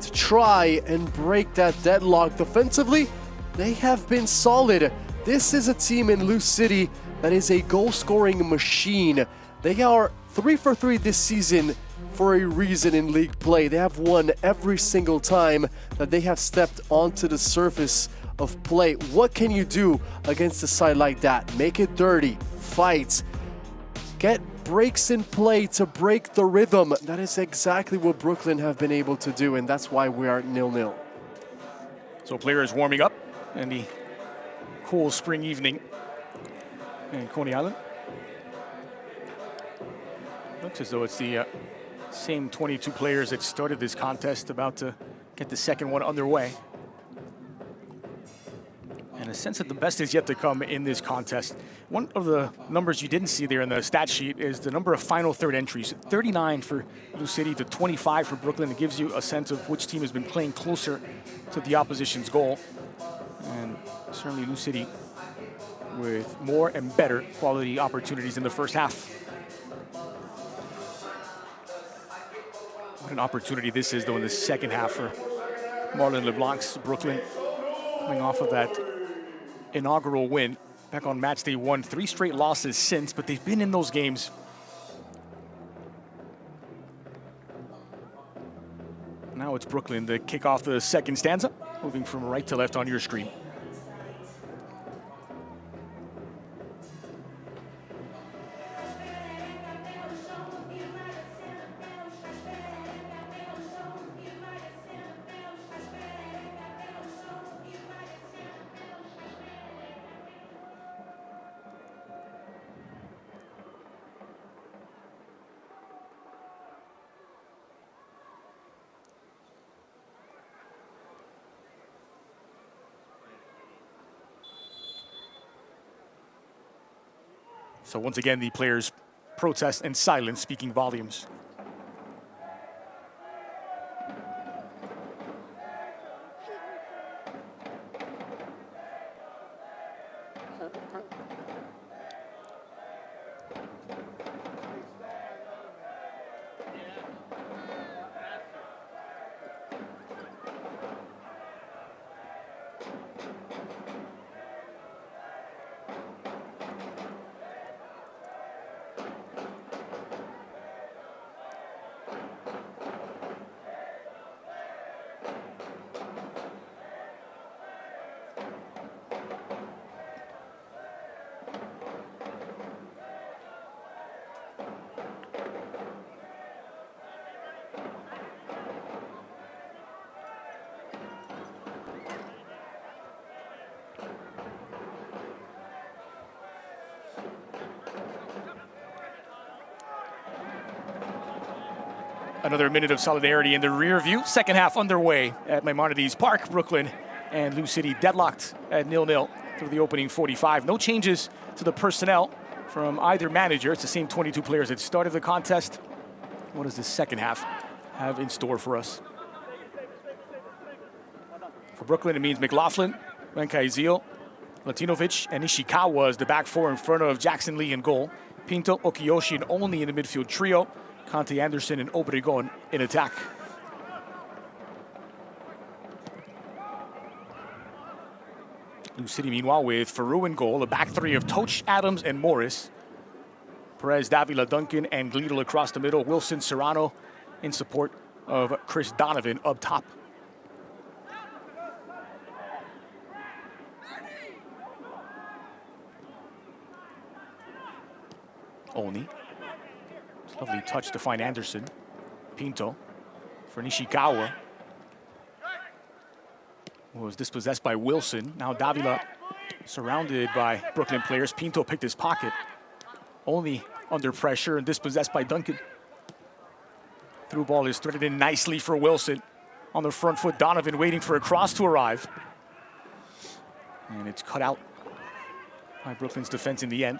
to try and break that deadlock. Defensively, they have been solid. This is a team in Lou City that is a goal-scoring machine. They are 3 for 3 this season for a reason in league play. They have won every single time that they have stepped onto the surface of play. What can you do against a side like that? Make it dirty, fight, get breaks in play to break the rhythm. That is exactly what Brooklyn have been able to do, and that's why we are 0-0. So players warming up in the cool spring evening in Coney Island. Looks as though it's the same 22 players that started this contest, about to get the second one underway. And a sense that the best is yet to come in this contest. One of the numbers you didn't see there in the stat sheet is the number of final third entries. 39 for Louisville City to 25 for Brooklyn. It gives you a sense of which team has been playing closer to the opposition's goal. And certainly Louisville City with more and better quality opportunities in the first half. What an opportunity this is, though, in the second half for Marlon LeBlanc's Brooklyn, coming off of that inaugural win back on match day 1. 3 straight losses since, but they've been in those games. Now it's Brooklyn to kick off the second stanza, moving from right to left on your screen. So once again, the players' protest and silence speaking volumes. Another minute of solidarity in the rear view. Second half underway at Maimonides Park. Brooklyn and Louisville City deadlocked at 0-0 through the opening 45. No changes to the personnel from either manager. It's the same 22 players that started the contest. What does the second half have in store for us? For Brooklyn, it means McLaughlin, Renkaizil, Latinovic, and Ishikawa as the back four in front of Jackson Lee in goal. Pinto, Okiyoshi, and Only in the midfield trio. Conte Anderson and Obregon in attack. Louisville City, meanwhile, with Faroux in goal, a back three of Toch, Adams, and Morris. Perez, Davila, Duncan, and Gleedle across the middle. Wilson, Serrano in support of Chris Donovan up top. Oni. Lovely touch to find Anderson. Pinto for Nishikawa. Was dispossessed by Wilson. Now Davila surrounded by Brooklyn players. Pinto picked his pocket. Only under pressure and dispossessed by Duncan. Through ball is threaded in nicely for Wilson. On the front foot, Donovan waiting for a cross to arrive. And it's cut out by Brooklyn's defense in the end.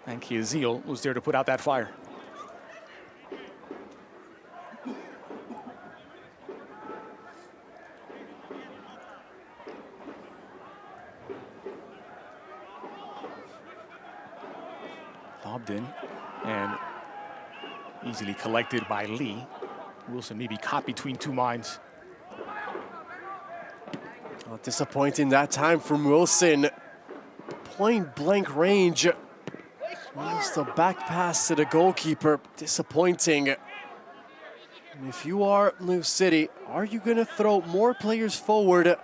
And Kiazil was there to put out that fire. Lobbed in and easily collected by Lee. Wilson maybe caught between two minds. Oh, disappointing that time from Wilson. Point blank range. Almost a back pass to the goalkeeper. Disappointing. And if you are Louisville City, are you going to throw more players forward,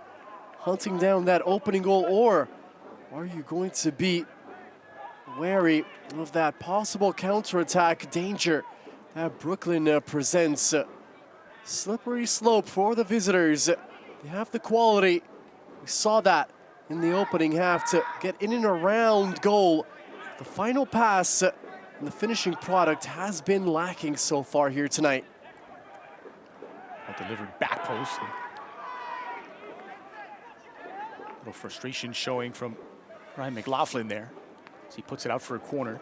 hunting down that opening goal, or are you going to be wary of that possible counterattack danger that Brooklyn presents? Slippery slope for the visitors. They have the quality. We saw that in the opening half to get in and around goal. The final pass and the finishing product has been lacking so far here tonight. A delivered back post. little frustration showing from Ryan McLaughlin there as he puts it out for a corner.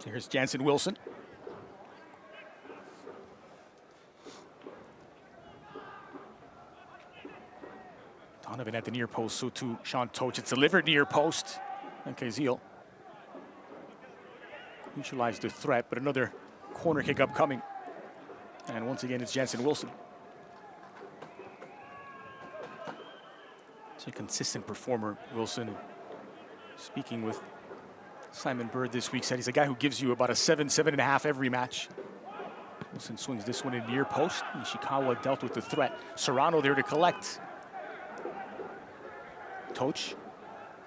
Here's Jansen Wilson. Donovan at the near post, so to Sean Toch. It's delivered near post. And Kazil neutralized the threat, but another corner kick upcoming. And once again, it's Jansen Wilson. It's a consistent performer, Wilson. Speaking with Simon Bird this week, said he's a guy who gives you about a 7.5 every match. Wilson swings this one in near post. Nishikawa dealt with the threat. Serrano there to collect. Toch.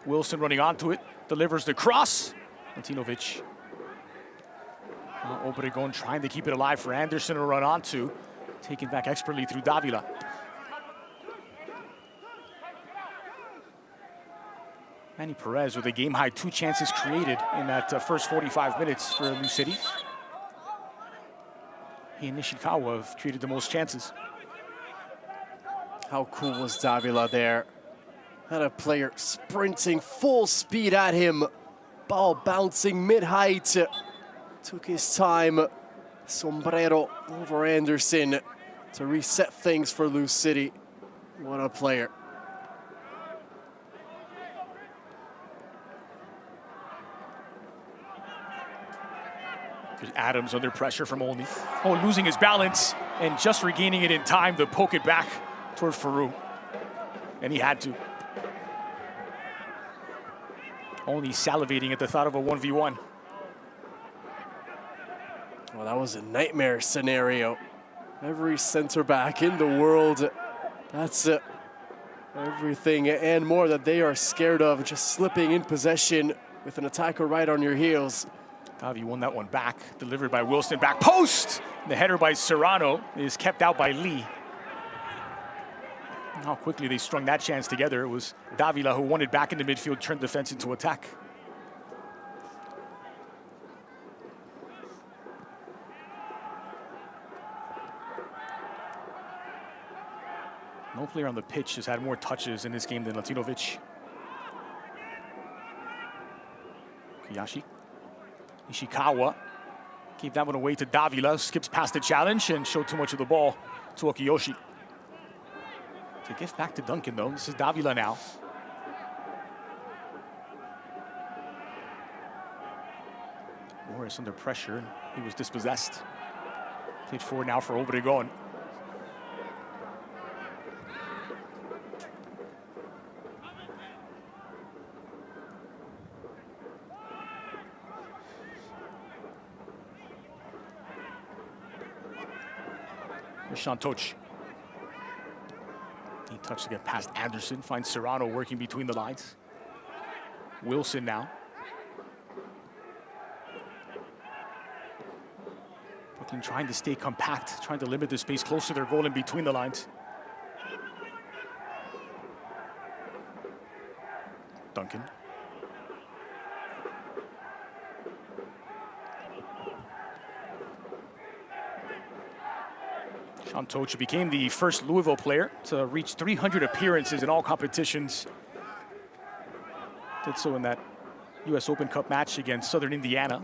Wilson running onto it. Delivers the cross. Antinovic. Obregon trying to keep it alive for Anderson to run onto. Taken back expertly through Davila. Manny Perez with a game-high 2 chances created in that first 45 minutes for Louisville City. He and Nishikawa have created the most chances. How cool was Davila there? Had a player sprinting full speed at him. Ball bouncing mid-height. Took his time. Sombrero over Anderson to reset things for Louisville City. What a player. There's Adams under pressure from Olney. Oh, losing his balance and just regaining it in time to poke it back toward Farouk. And he had to. Olney salivating at the thought of a 1v1. Well, that was a nightmare scenario. Every center back in the world, that's everything and more that they are scared of, just slipping in possession with an attacker right on your heels. Tavi won that one back, delivered by Wilson, back post! The header by Serrano is kept out by Lee. And how quickly they strung that chance together. It was Davila who won it back into midfield, turned defense into attack. No player on the pitch has had more touches in this game than Latinovic. Koyashi. Ishikawa gave that one away to Davila, skips past the challenge and showed too much of the ball to Okiyoshi. To gift back to Duncan though, this is Davila now. Morris under pressure, he was dispossessed. Played forward now for Obregon. Sean Toch. He touched to get past Anderson, finds Serrano working between the lines. Wilson now. Brooklyn trying to stay compact, trying to limit the space close to their goal in between the lines. Duncan. Sean Toch became the first Louisville player to reach 300 appearances in all competitions. Did so in that US Open Cup match against Southern Indiana.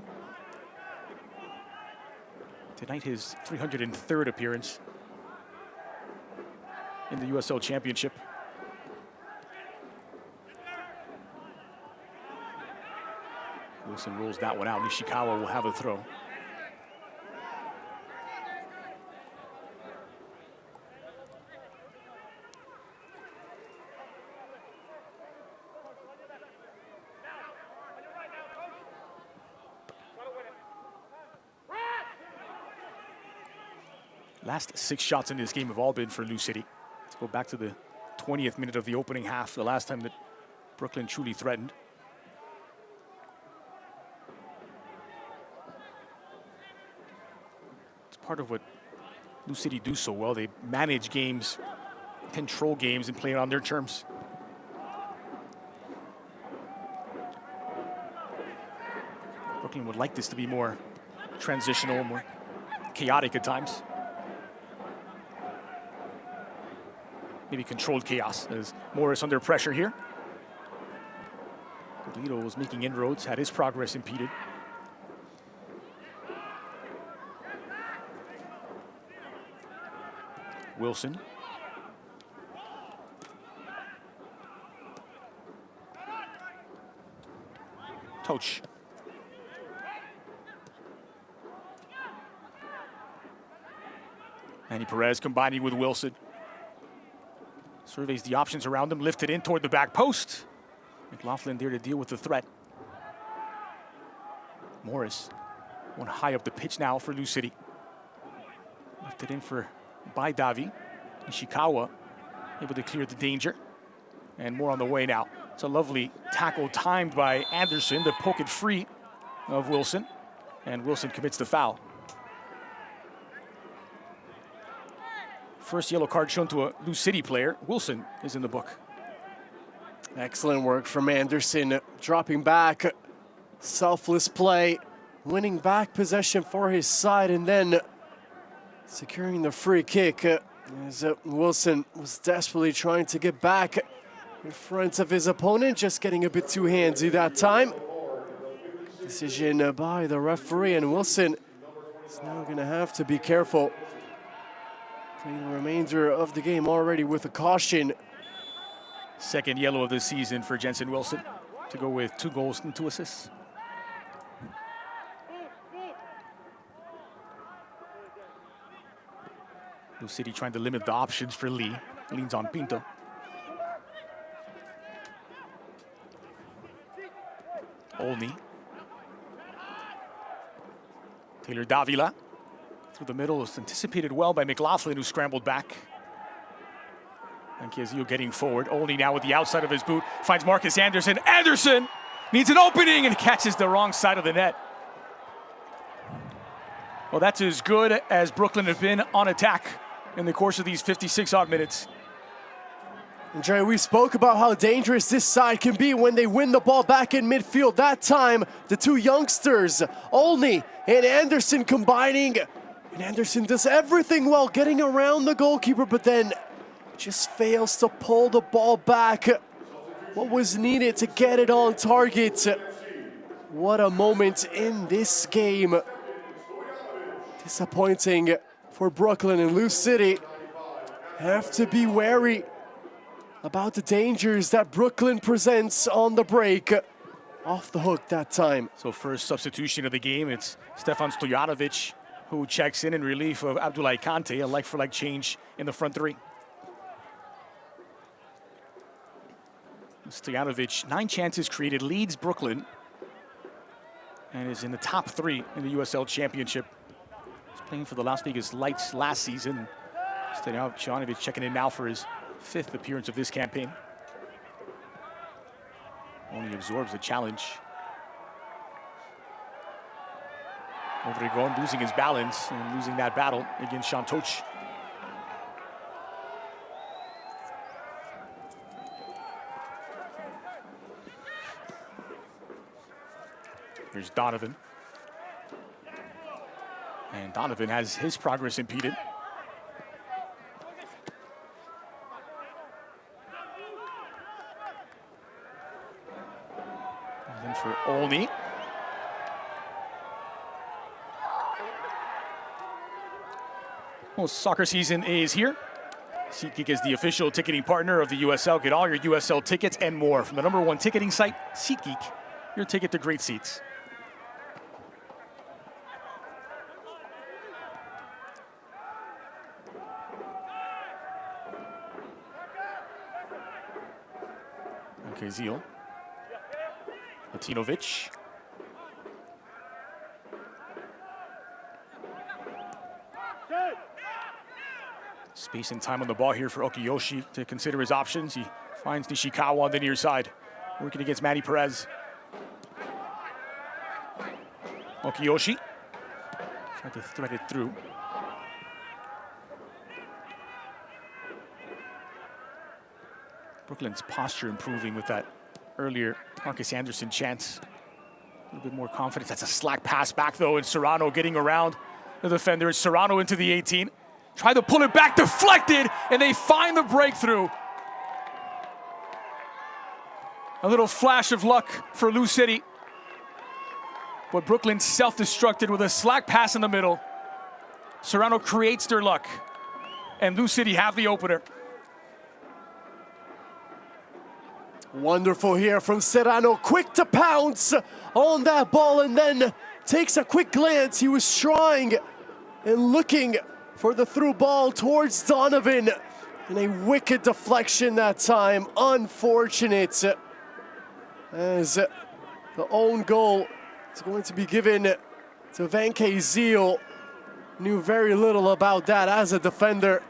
Tonight his 303rd appearance in the USL Championship. Wilson rolls that one out. Nishikawa will have a throw. Last 6 shots in this game have all been for Louisville City. Let's go back to the 20th minute of the opening half, the last time that Brooklyn truly threatened. It's part of what Lou City do so well. They manage games, control games, and play it on their terms. Brooklyn would like this to be more transitional, more chaotic at times. Maybe controlled chaos as Morris under pressure here. Golito was making inroads, had his progress impeded. Wilson. Toch. Manny Perez combining with Wilson. Surveys the options around him, lifted in toward the back post. McLaughlin there to deal with the threat. Morris, one high up the pitch now for Lou City. Lifted in by Davi. Ishikawa able to clear the danger. And more on the way now. It's a lovely tackle timed by Anderson to poke it free of Wilson. And Wilson commits the foul. First yellow card shown to a Lou City player. Wilson is in the book. Excellent work from Anderson, dropping back, selfless play, winning back possession for his side, and then securing the free kick as Wilson was desperately trying to get back in front of his opponent, just getting a bit too handsy that time. Decision by the referee, and Wilson is now going to have to be careful. Playing the remainder of the game already with a caution. Second yellow of the season for Jensen Wilson to go with 2 goals and 2 assists. Lou City trying to limit the options for Lee. Leans on Pinto. Olney. Taylor Davila. Through the middle is anticipated well by McLaughlin, who scrambled back. And Chiazio getting forward. Olney now with the outside of his boot. Finds Marcus Anderson. Anderson needs an opening and catches the wrong side of the net. Well, that's as good as Brooklyn have been on attack in the course of these 56-odd minutes. And Jerry, we spoke about how dangerous this side can be when they win the ball back in midfield. That time, the 2 youngsters, Olney and Anderson, combining. And Anderson does everything well, getting around the goalkeeper, but then just fails to pull the ball back. What was needed to get it on target. What a moment in this game. Disappointing for Brooklyn, and Lou City have to be wary about the dangers that Brooklyn presents on the break. Off the hook that time. So first substitution of the game, it's Stefan Stojanovic, who checks in relief of Abdoulaye Kante, a like-for-like change in the front 3. Stojanovic, 9 chances created, leads Brooklyn, and is in the top 3 in the USL Championship. He's playing for the Las Vegas Lights last season. Stojanovic checking in now for his 5th appearance of this campaign. Only absorbs the challenge. Obregon losing his balance and losing that battle against Sean Toch. Here's Donovan. And Donovan has his progress impeded. And then for Olney. Well, soccer season is here. SeatGeek is the official ticketing partner of the USL. Get all your USL tickets and more from the #1 ticketing site, SeatGeek, your ticket to great seats. Okay, Zeal. Latinovic. Space and time on the ball here for Okiyoshi to consider his options. He finds Nishikawa on the near side, working against Manny Perez. Okiyoshi tried to thread it through. Brooklyn's posture improving with that earlier Marcus Anderson chance. A little bit more confidence. That's a slack pass back though, and Serrano getting around the defender. It's Serrano into the 18. Try to pull it back, deflected, and they find the breakthrough. A little flash of luck for Lou City. But Brooklyn self-destructed with a slack pass in the middle. Serrano creates their luck, and Lou City have the opener. Wonderful here from Serrano, quick to pounce on that ball and then takes a quick glance. He was trying and looking for the through ball towards Donovan, and a wicked deflection that time. Unfortunate, as the own goal is going to be given to Van Kayziel. Knew very little about that as a defender.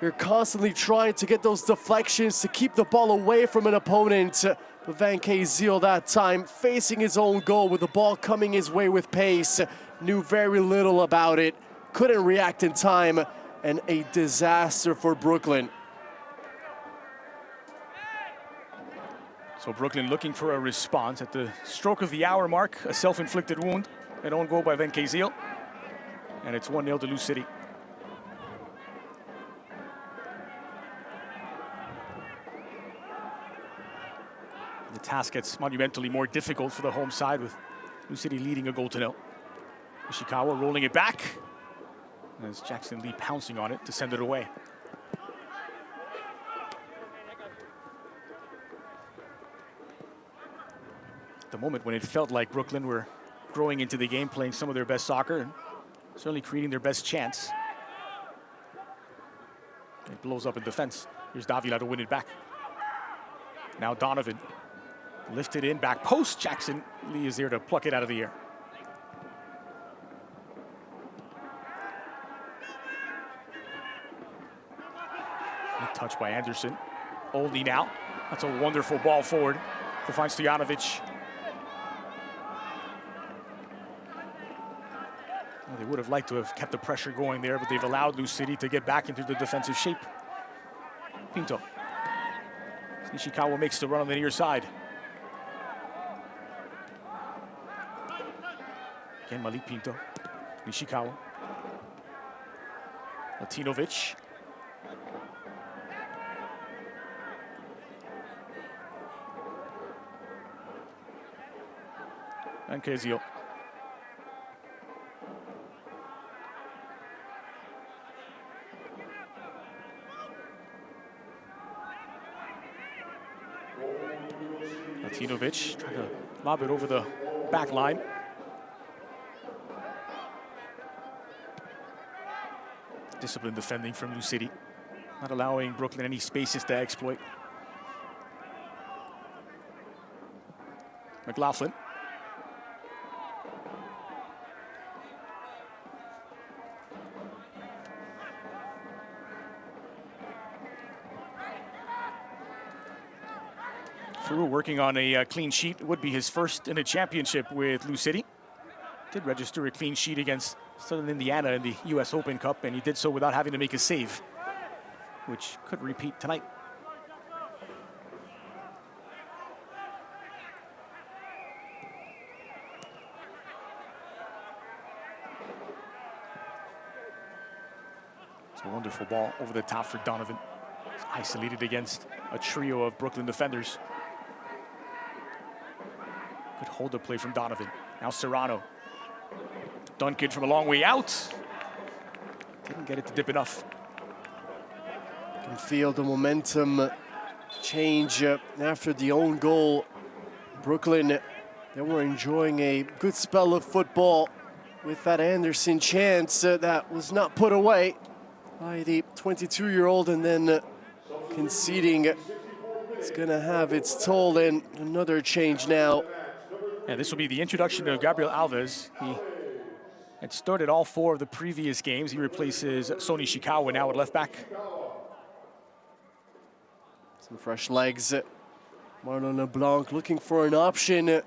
You're constantly trying to get those deflections to keep the ball away from an opponent. But Van Kayziel that time facing his own goal with the ball coming his way with pace. Knew very little about it. Couldn't react in time, and a disaster for Brooklyn. So Brooklyn looking for a response at the stroke of the hour mark. A self-inflicted wound, an own goal by Van Kayziel. And it's 1-0 to Lou City. The task gets monumentally more difficult for the home side, with Lou City leading a 0-0. Ishikawa rolling it back, as Jackson Lee pouncing on it to send it away. At the moment when it felt like Brooklyn were growing into the game, playing some of their best soccer, and certainly creating their best chance. It blows up in defense. Here's Davila to win it back. Now Donovan. Lifted in, back post. Jackson Lee is there to pluck it out of the air. Good touch by Anderson. Only now. That's a wonderful ball forward to find Stojanovic. Well, they would have liked to have kept the pressure going there, but they've allowed Lou City to get back into the defensive shape. Pinto. Nishikawa makes the run on the near side. Again, Malik Pinto, Nishikawa, Latinovic. And Kayziel. Latinovic trying to lob it over the back line. Disciplined defending from Lou City, not allowing Brooklyn any spaces to exploit. McLaughlin. Furu working on a clean sheet. It would be his first in a championship with Lou City. Did register a clean sheet against Southern Indiana in the US Open Cup, and he did so without having to make a save, which could repeat tonight. It's a wonderful ball over the top for Donovan. He's isolated against a trio of Brooklyn defenders. Good hold-up play from Donovan. Now Serrano. Duncan from a long way out. Didn't get it to dip enough. You can feel the momentum change after the own goal. Brooklyn, they were enjoying a good spell of football with that Anderson chance that was not put away by the 22-year-old, and then conceding is gonna have its toll, and another change now. Yeah, this will be the introduction of Gabriel Alves. He had started all 4 of the previous games. He replaces Sonny Ishikawa now at left back. Some fresh legs. Marlon LeBlanc looking for an option to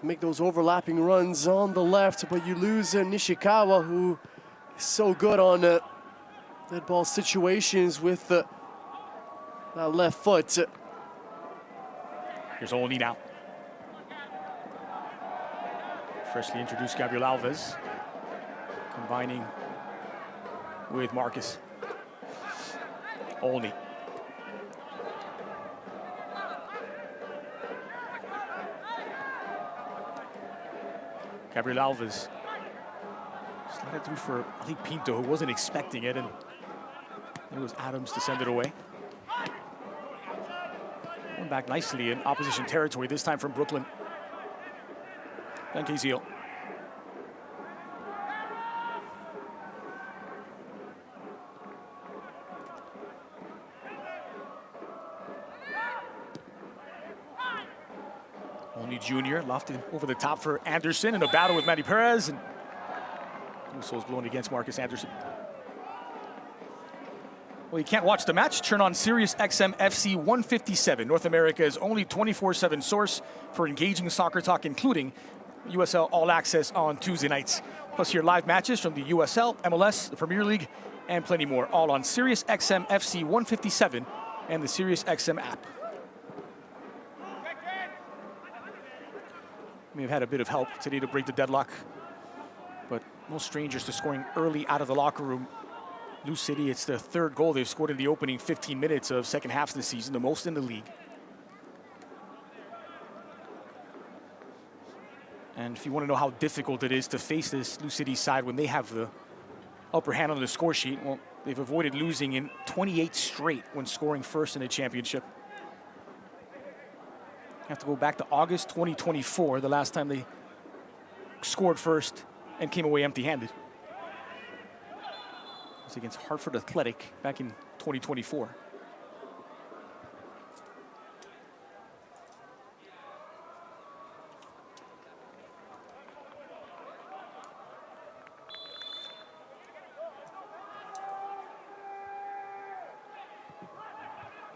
make those overlapping runs on the left, but you lose Nishikawa, who is so good on dead ball situations with that left foot. Here's Olney now. Freshly introduced Gabriel Alves, combining with Marcus. Olney. Gabriel Alves. Slid through for, I think, Pinto, who wasn't expecting it, and it was Adams to send it away. Going back nicely in opposition territory, this time from Brooklyn. Thank you, Olney Jr. lofted over the top for Anderson in a battle with Manny Perez, and whistle's blown against Marcus Anderson. Well, you can't watch the match? Turn on Sirius XM FC 157, North America's only 24/7 source for engaging soccer talk, including USL All Access on Tuesday nights. Plus hear live matches from the USL, MLS, the Premier League, and plenty more, all on Sirius XM FC 157 and the Sirius XM app. May have had a bit of help today to break the deadlock, but no strangers to scoring early out of the locker room. Lou City, it's the third goal they've scored in the opening 15 minutes of second halves this season, the most in the league. And if you want to know how difficult it is to face this Lou City side when they have the upper hand on the score sheet, well, they've avoided losing in 28 straight when scoring first in a championship. You have to go back to August 2024, the last time they scored first and came away empty-handed. It was against Hartford Athletic back in 2024.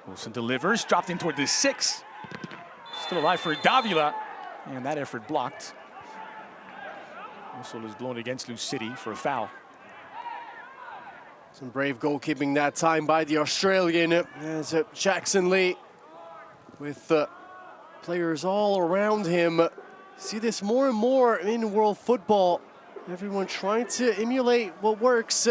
Wilson delivers, dropped in toward the 6. Still alive for Davila, and that effort blocked. Whistle is blown against Lou City for a foul. Some brave goalkeeping that time by the Australian as Jackson Lee with players all around him. See this more and more in world football. Everyone trying to emulate what works,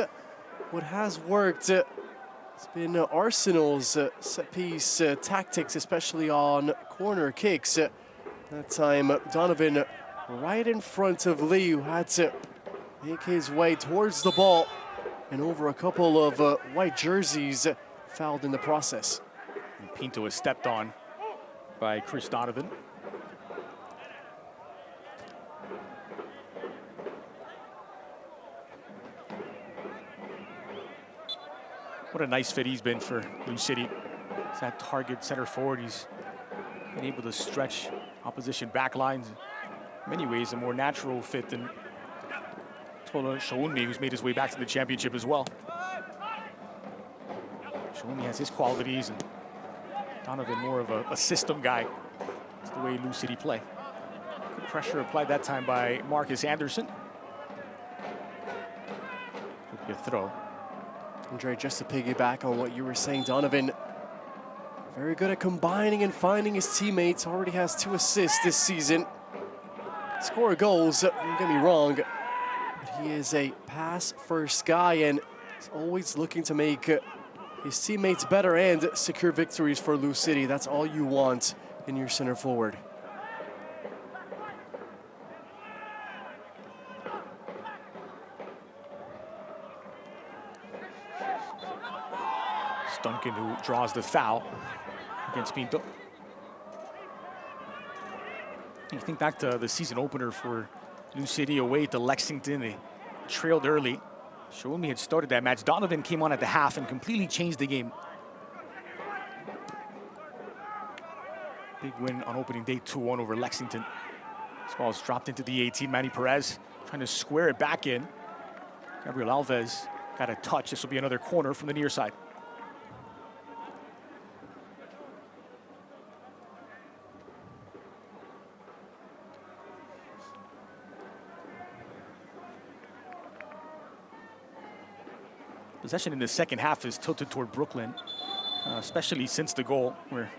what has worked. It's been Arsenal's set-piece tactics, especially on corner kicks. That time, Donovan right in front of Lee, who had to make his way towards the ball and over a couple of white jerseys, fouled in the process. And Pinto is stepped on by Chris Donovan. What a nice fit he's been for Lou City. He's that target center forward. He's been able to stretch opposition back lines. In many ways, a more natural fit than Tola Shaunmi, who's made his way back to the championship as well. Shaunmi has his qualities, and Donovan more of a system guy. That's the way Lou City play. Good pressure applied that time by Marcus Anderson. Could be a throw. Andre, just to piggyback on what you were saying, Donovan, very good at combining and finding his teammates. Already has 2 assists this season. Score goals, don't get me wrong, but he is a pass-first guy and is always looking to make his teammates better and secure victories for Lou City. That's all you want in your center forward. Duncan, who draws the foul against Pinto. You think back to the season opener for Lou City away to Lexington. They trailed early. Shaunmi had started that match. Donovan came on at the half and completely changed the game. Big win on opening day, 2-1 over Lexington. This ball is dropped into the 18. Manny Perez trying to square it back in. Gabriel Alves got a touch. This will be another corner from the near side. Possession in the second half is tilted toward Brooklyn, especially since the goal, where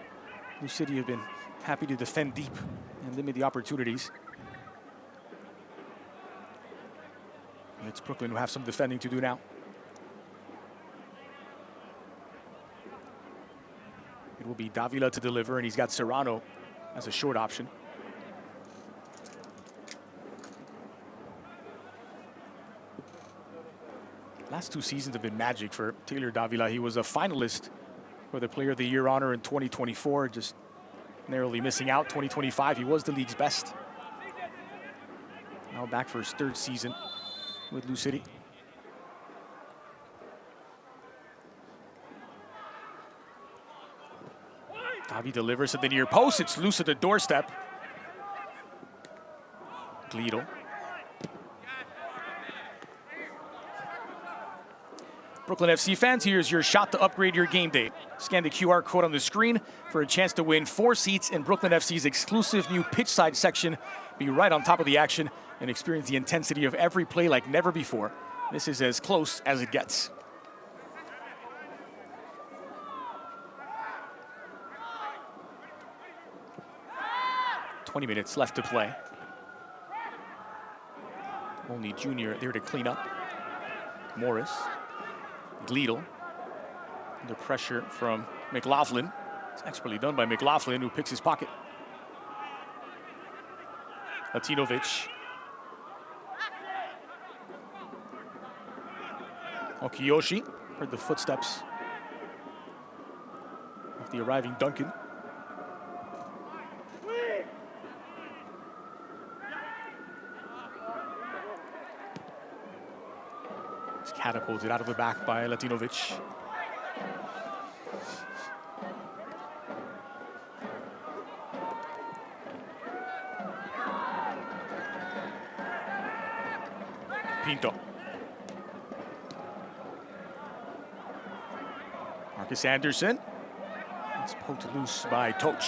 Lou City have been happy to defend deep and limit the opportunities. And it's Brooklyn who have some defending to do now. It will be Davila to deliver, and he's got Serrano as a short option. Last 2 seasons have been magic for Taylor Davila. He was a finalist for the Player of the Year honor in 2024, just narrowly missing out. 2025, he was the league's best. Now back for his 3rd season with Louisville City. Davi delivers at the near post. It's loose at the doorstep. Glido. Brooklyn FC fans, here's your shot to upgrade your game day. Scan the QR code on the screen for a chance to win 4 seats in Brooklyn FC's exclusive new pitch side section. Be right on top of the action and experience the intensity of every play like never before. This is as close as it gets. Minutes left to play. Only Junior there to clean up. Morris. Gliedel. Under pressure from McLaughlin. It's expertly done by McLaughlin, who picks his pocket. Latinovic. Okiyoshi. Heard the footsteps of the arriving Duncan. Catapulted out of the back by Latinovic. Pinto. Marcus Anderson. It's poked loose by Toch.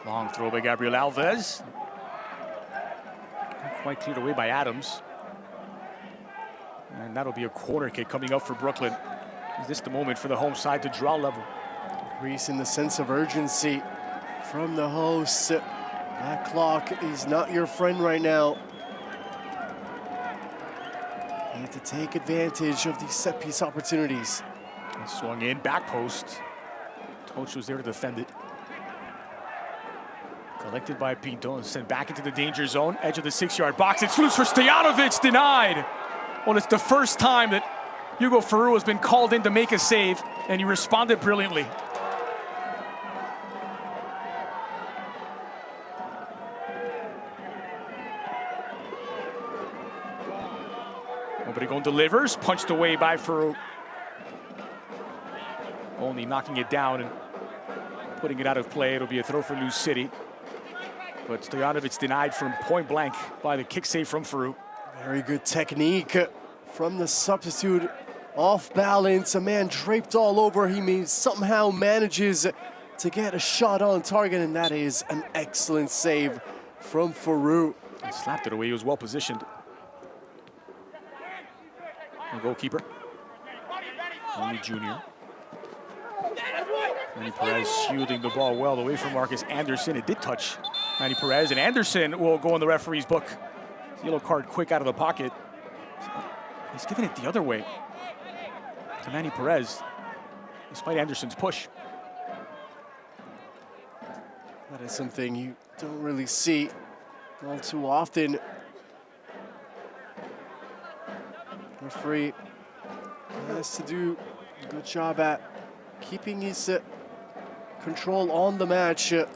Long throw by Gabriel Alves. Not quite cleared away by Adams. And that'll be a corner kick coming up for Brooklyn. Is this the moment for the home side to draw level? Increasing the sense of urgency from the hosts. That clock is not your friend right now. You need to take advantage of these set piece opportunities. And swung in, back post. Toch was there to defend it. Collected by Pinto and sent back into the danger zone, edge of the 6-yard box. It's loose for Stojanovic, denied. Well, it's the first time that Hugo Ferrou has been called in to make a save, and he responded brilliantly. Obregon delivers, punched away by Ferrou. Only knocking it down and putting it out of play. It'll be a throw for Louisville City. But Stojanovic denied from point blank by the kick save from Ferrou. Very good technique from the substitute. Off balance, a man draped all over him. He somehow manages to get a shot on target, and that is an excellent save from Ferrou. He slapped it away, he was well positioned. The goalkeeper, only Junior. Manny Perez shielding the ball well away from Marcus Anderson. It did touch Manny Perez, and Anderson will go in the referee's book. Yellow card quick out of the pocket. He's giving it the other way to Manny Perez, despite Anderson's push. That is something you don't really see all too often. Referee has to do a good job at keeping his control on the match. A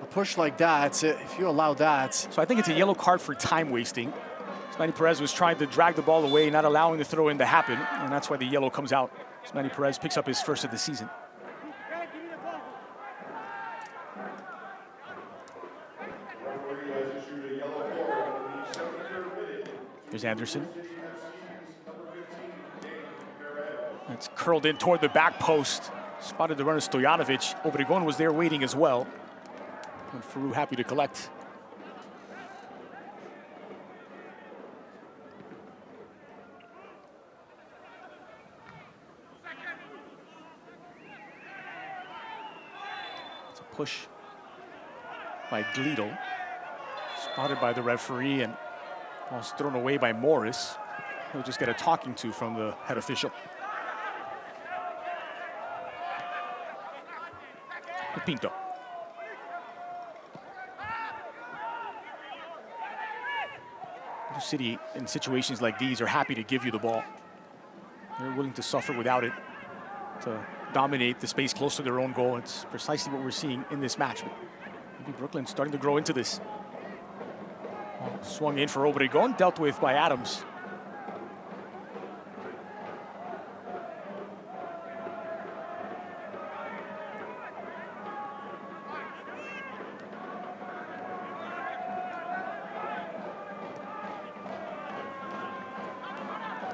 push like that, if you allow that. So I think it's a yellow card for time wasting. Manny Perez was trying to drag the ball away, not allowing the throw-in to happen, and that's why the yellow comes out. So Manny Perez picks up his first of the season. Here's Anderson. It's curled in toward the back post. Spotted the runner Stojanovic. Obregon was there waiting as well. And Farouk happy to collect. It's a push by Gleedle. Spotted by the referee, and ball's thrown away by Morris. He'll just get a talking to from the head official. Pinto. New City, in situations like these, are happy to give you the ball. They're willing to suffer without it, to dominate the space close to their own goal. It's precisely what we're seeing in this match. But maybe Brooklyn starting to grow into this. Swung in for Obregon, dealt with by Adams.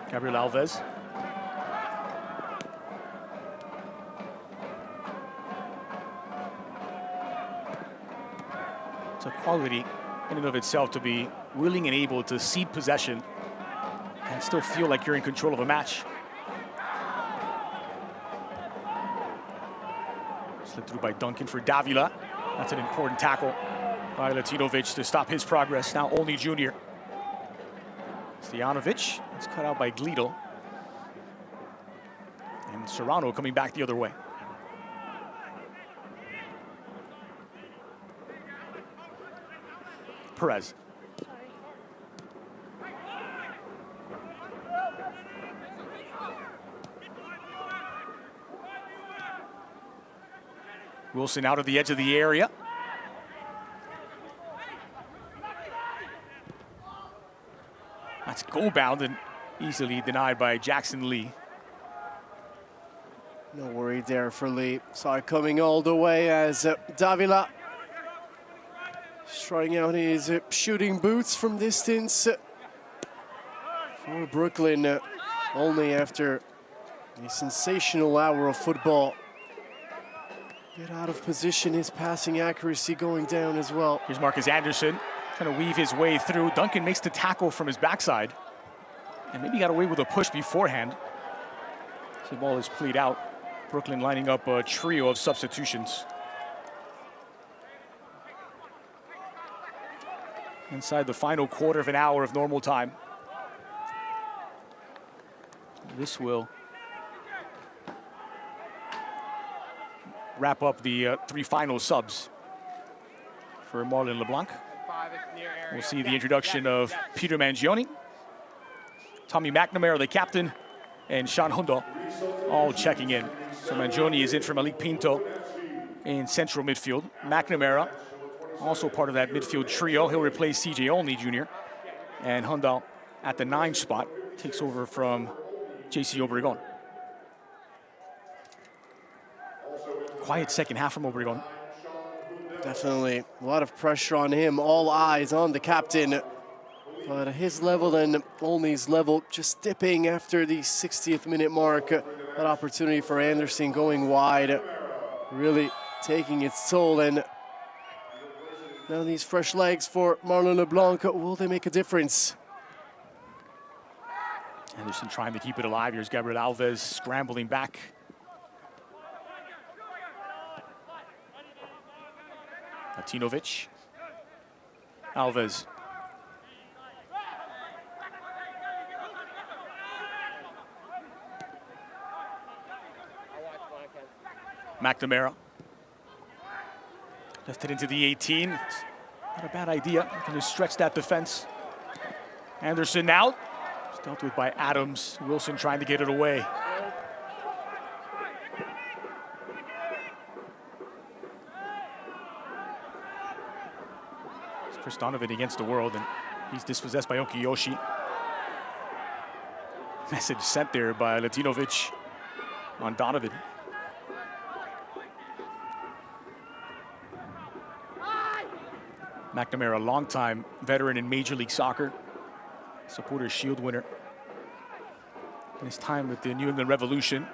Gabriel Alves. It's a quality in and of itself to be willing and able to cede possession and still feel like you're in control of a match. Slipped through by Duncan for Davila. That's an important tackle by Latinovic to stop his progress. Now only junior. Stojanovic, it's cut out by Gleedle. And Serrano coming back the other way. Perez. Wilson out of the edge of the area. That's goal bound and easily denied by Jackson Lee. No worry there for Lee. Saw it coming all the way as Davila trying out his shooting boots from distance for Brooklyn, only after a sensational hour of football. Get out of position, his passing accuracy going down as well. Here's Marcus Anderson trying to weave his way through. Duncan makes the tackle from his backside and maybe got away with a push beforehand. So the ball is played out. Brooklyn lining up a trio of substitutions. Inside the final quarter of an hour of normal time. This will wrap up the three final subs for Marlon LeBlanc. We'll see the introduction of Peter Mangione, Tommy McNamara, the captain, and Sean Hundal all checking in. So Mangione is in for Malik Pinto in central midfield. McNamara, also part of that midfield trio. He'll replace CJ Olney Jr. And Hundal at the 9 spot takes over from JC Obregon. Quiet second half from Obregon. Definitely a lot of pressure on him. All eyes on the captain. But at his level and Olney's level, just dipping after the 60th minute mark. That opportunity for Anderson going wide, really taking its toll. And now these fresh legs for Marlon LeBlanc, will they make a difference? Anderson trying to keep it alive. Here's Gabriel Alves scrambling back. Latinovic. Alves. McNamara. Left it into the 18. Not a bad idea. Looking to stretch that defense. Anderson now. It's dealt with by Adams. Wilson trying to get it away. It's Chris Donovan against the world, and he's dispossessed by Okiyoshi. Message sent there by Latinovic on Donovan. McNamara, a longtime veteran in Major League Soccer, Supporters' Shield winner. in his time with the New England Revolution.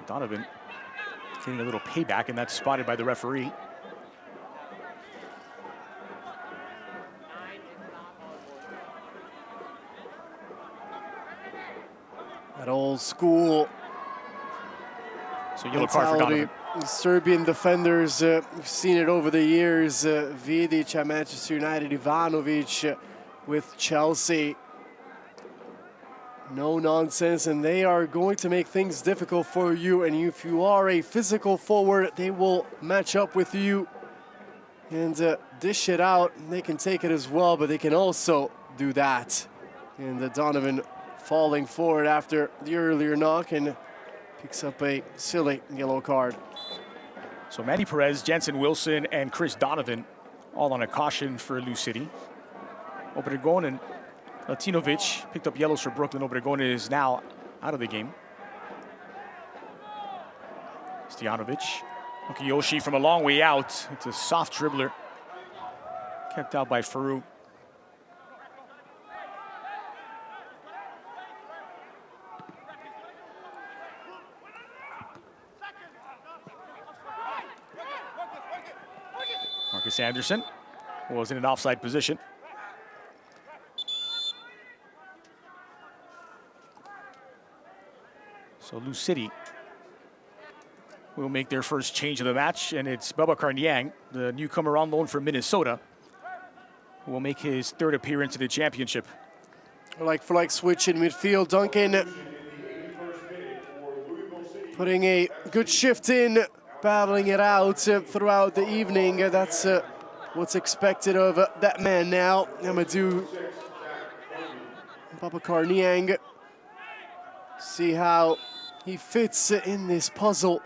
Donovan getting a little payback, and that's spotted by the referee. That old school so yellow card for Donovan. Serbian defenders, we've seen it over the years. Vidic at Manchester United, Ivanovic with Chelsea. No nonsense, and they are going to make things difficult for you. And if you are a physical forward, they will match up with you and dish it out. They can take it as well, but they can also do that. And Donovan falling forward after the earlier knock and picks up a silly yellow card. So Manny Perez, Jensen Wilson, and Chris Donovan all on a caution for Louisville City. Obregon and Latinovic picked up yellows for Brooklyn. Obregon is now out of the game. Stojanovic. Okiyoshi from a long way out. It's a soft dribbler. Kept out by Farouk. Marcus Anderson was in an offside position. So Louisville City will make their first change of the match, and it's Babacar Niang, the newcomer on loan from Minnesota, who will make his third appearance in the championship. Like for like switch in midfield, Duncan putting a good shift in, battling it out throughout the evening. That's what's expected of that man now, Amadou Babacar Niang. See how he fits in this puzzle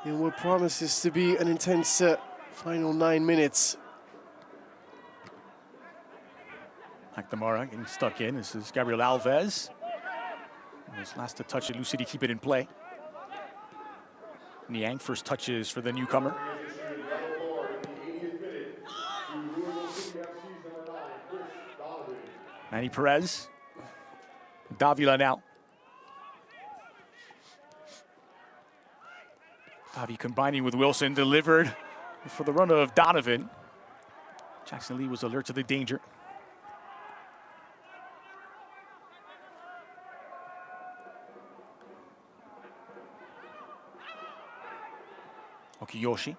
in what promises to be an intense final 9 minutes. McNamara getting stuck in. This is Gabriel Alves. And his last to touch at Louisville City, keep it in play. Niang, first touches for the newcomer. Manny Perez. Davila now. Davi combining with Wilson, delivered for the run of Donovan. Jackson Lee was alert to the danger. Okiyoshi.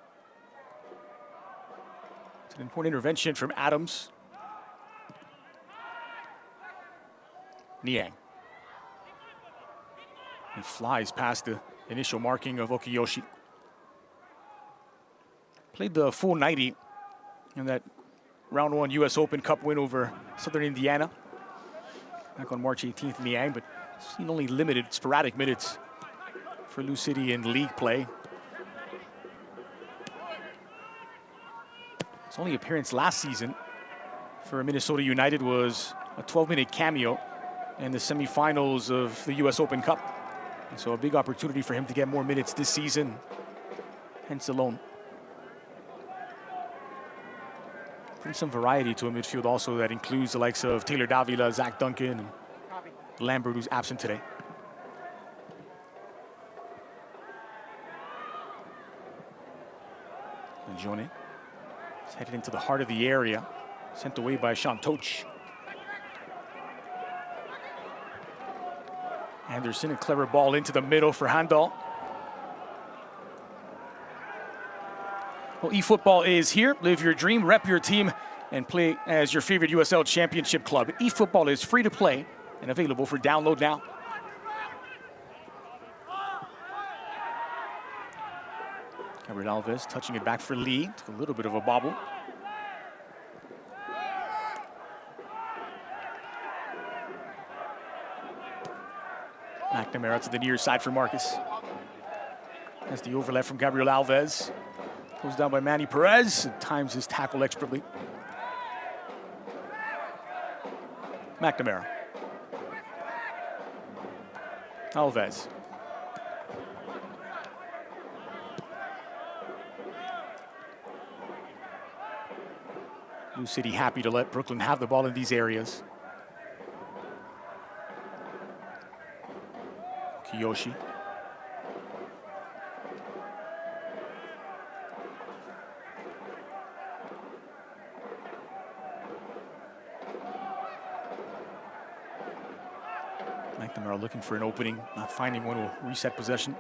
It's an important intervention from Adams. Niang. He flies past the initial marking of Okiyoshi. Played the full 90 in that round 1 US Open Cup win over Southern Indiana back on March 18th, Niang, but seen only limited sporadic minutes for Louisville City in league play. His only appearance last season for Minnesota United was a 12-minute cameo in the semifinals of the US Open Cup. And so a big opportunity for him to get more minutes this season, hence the loan. Brings some variety to a midfield also that includes the likes of Taylor Davila, Zach Duncan, and Lambert, who's absent today. And Jone is headed into the heart of the area, sent away by Sean Toch. Anderson, a clever ball into the middle for Handel. Well, eFootball is here. Live your dream, rep your team, and play as your favorite USL Championship club. eFootball is free to play and available for download now. Gabriel Alves touching it back for Lee. Took a little bit of a bobble. McNamara to the near side for Marcus. That's the overlap from Gabriel Alves. Goes down by Manny Perez and times his tackle expertly. McNamara. Alves. Lou City happy to let Brooklyn have the ball in these areas. Kiyoshi. McNamara looking for an opening, not finding one, will reset possession.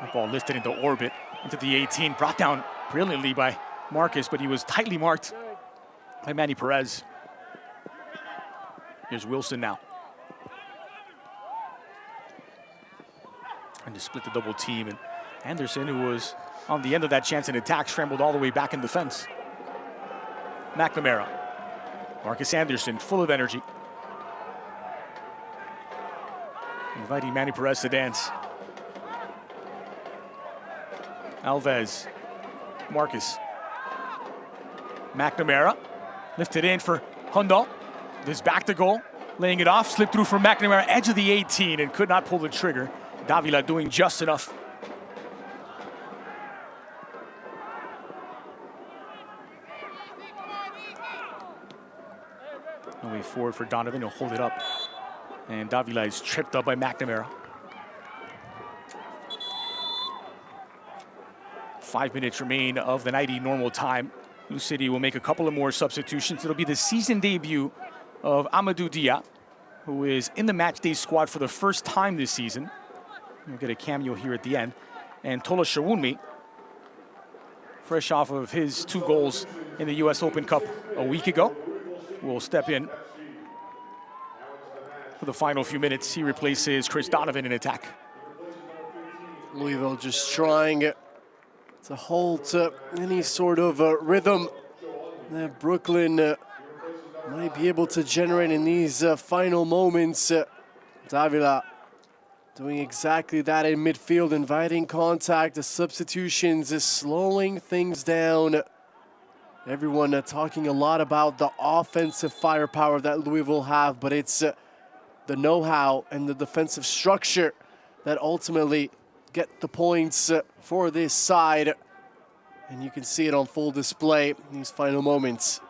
That ball lifted into orbit, into the 18, brought down brilliantly by Marcus, but he was tightly marked by Manny Perez. Here's Wilson now. And to split the double team, and Anderson, who was on the end of that chance in attack, scrambled all the way back in defense. McNamara. Marcus Anderson, full of energy. Inviting Manny Perez to dance. Alves. Marcus. McNamara. Lifted in for Hundal. This back to goal. Laying it off. Slipped through for McNamara. Edge of the 18 and could not pull the trigger. Davila doing just enough. No way forward for Donovan. He'll hold it up. And Davila is tripped up by McNamara. 5 minutes remain of the 90 normal time. Lou City will make a couple of more substitutions. It'll be the season debut of Amadou Dia, who is in the matchday squad for the first time this season. We'll get a cameo here at the end. And Tola Shawunmi, fresh off of his 2 goals in the US Open Cup a week ago, will step in for the final few minutes. He replaces Chris Donovan in attack. Louisville just trying to hold any sort of rhythm that Brooklyn might be able to generate in these final moments. Davila doing exactly that in midfield, inviting contact, the substitutions, slowing things down. Everyone talking a lot about the offensive firepower that Louisville have, but it's the know-how and the defensive structure that ultimately get the points for this side. And you can see it on full display in these final moments.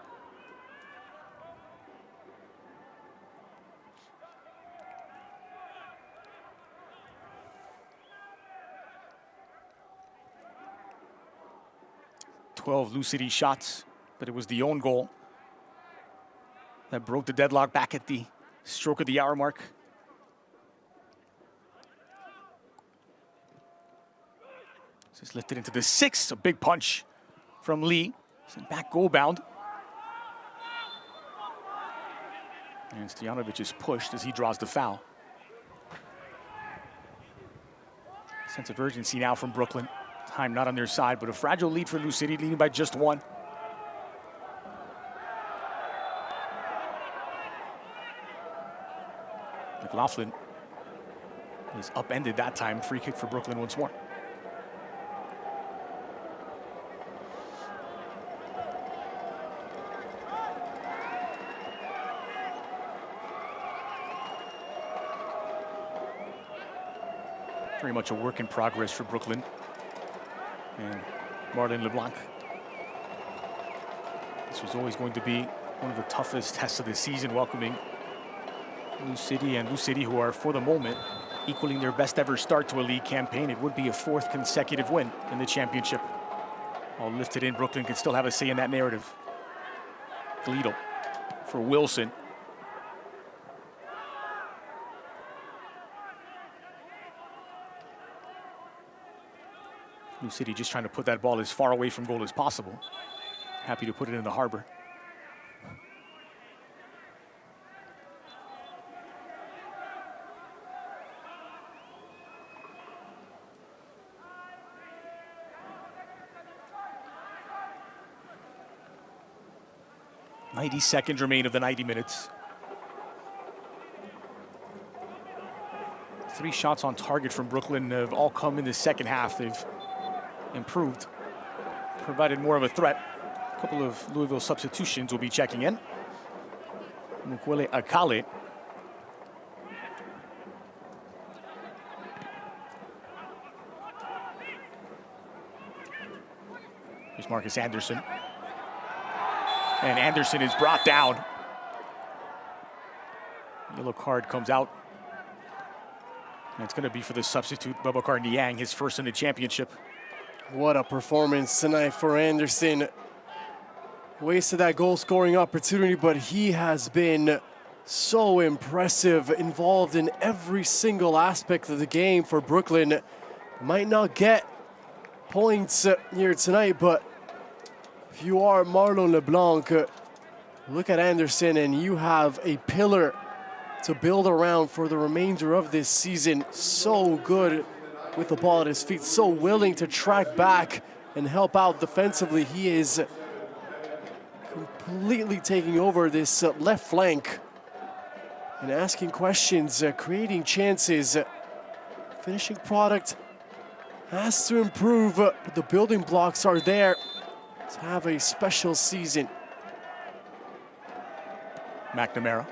Lou City shots, but it was the own goal that broke the deadlock back at the stroke of the hour mark. This is lifted into the 6, a big punch from Lee. Sent back goal bound. And Stojanovic is pushed as he draws the foul. Sense of urgency now from Brooklyn. Time not on their side, but a fragile lead for Lou City, leading by just 1. McLaughlin is upended that time. Free kick for Brooklyn once more. Very much a work in progress for Brooklyn and Marlon LeBlanc. This was always going to be one of the toughest tests of the season, welcoming Lou City, who are, for the moment, equaling their best ever start to a league campaign. It would be a 4th consecutive win in the championship. All lifted in, Brooklyn can still have a say in that narrative. Gleedle for Wilson. Lou City just trying to put that ball as far away from goal as possible. Happy to put it in the harbor. .90 seconds remain of the 90 minutes. 3 shots on target from Brooklyn have all come in the second half. They've improved, provided more of a threat. A couple of Louisville substitutions will be checking in. Mukwele Akale Here's Marcus Anderson. And Anderson is brought down. Yellow card comes out. And it's going to be for the substitute, Babacar Niang, his first in the championship. What a performance tonight for Anderson. Wasted that goal-scoring opportunity, but he has been so impressive, involved in every single aspect of the game for Brooklyn. Might not get points here tonight, but if you are Marlon LeBlanc, look at Anderson and you have a pillar to build around for the remainder of this season. So good with the ball at his feet, so willing to track back and help out defensively. He is completely taking over this left flank and asking questions, creating chances. Finishing product has to improve, but the building blocks are there to have a special season. McNamara.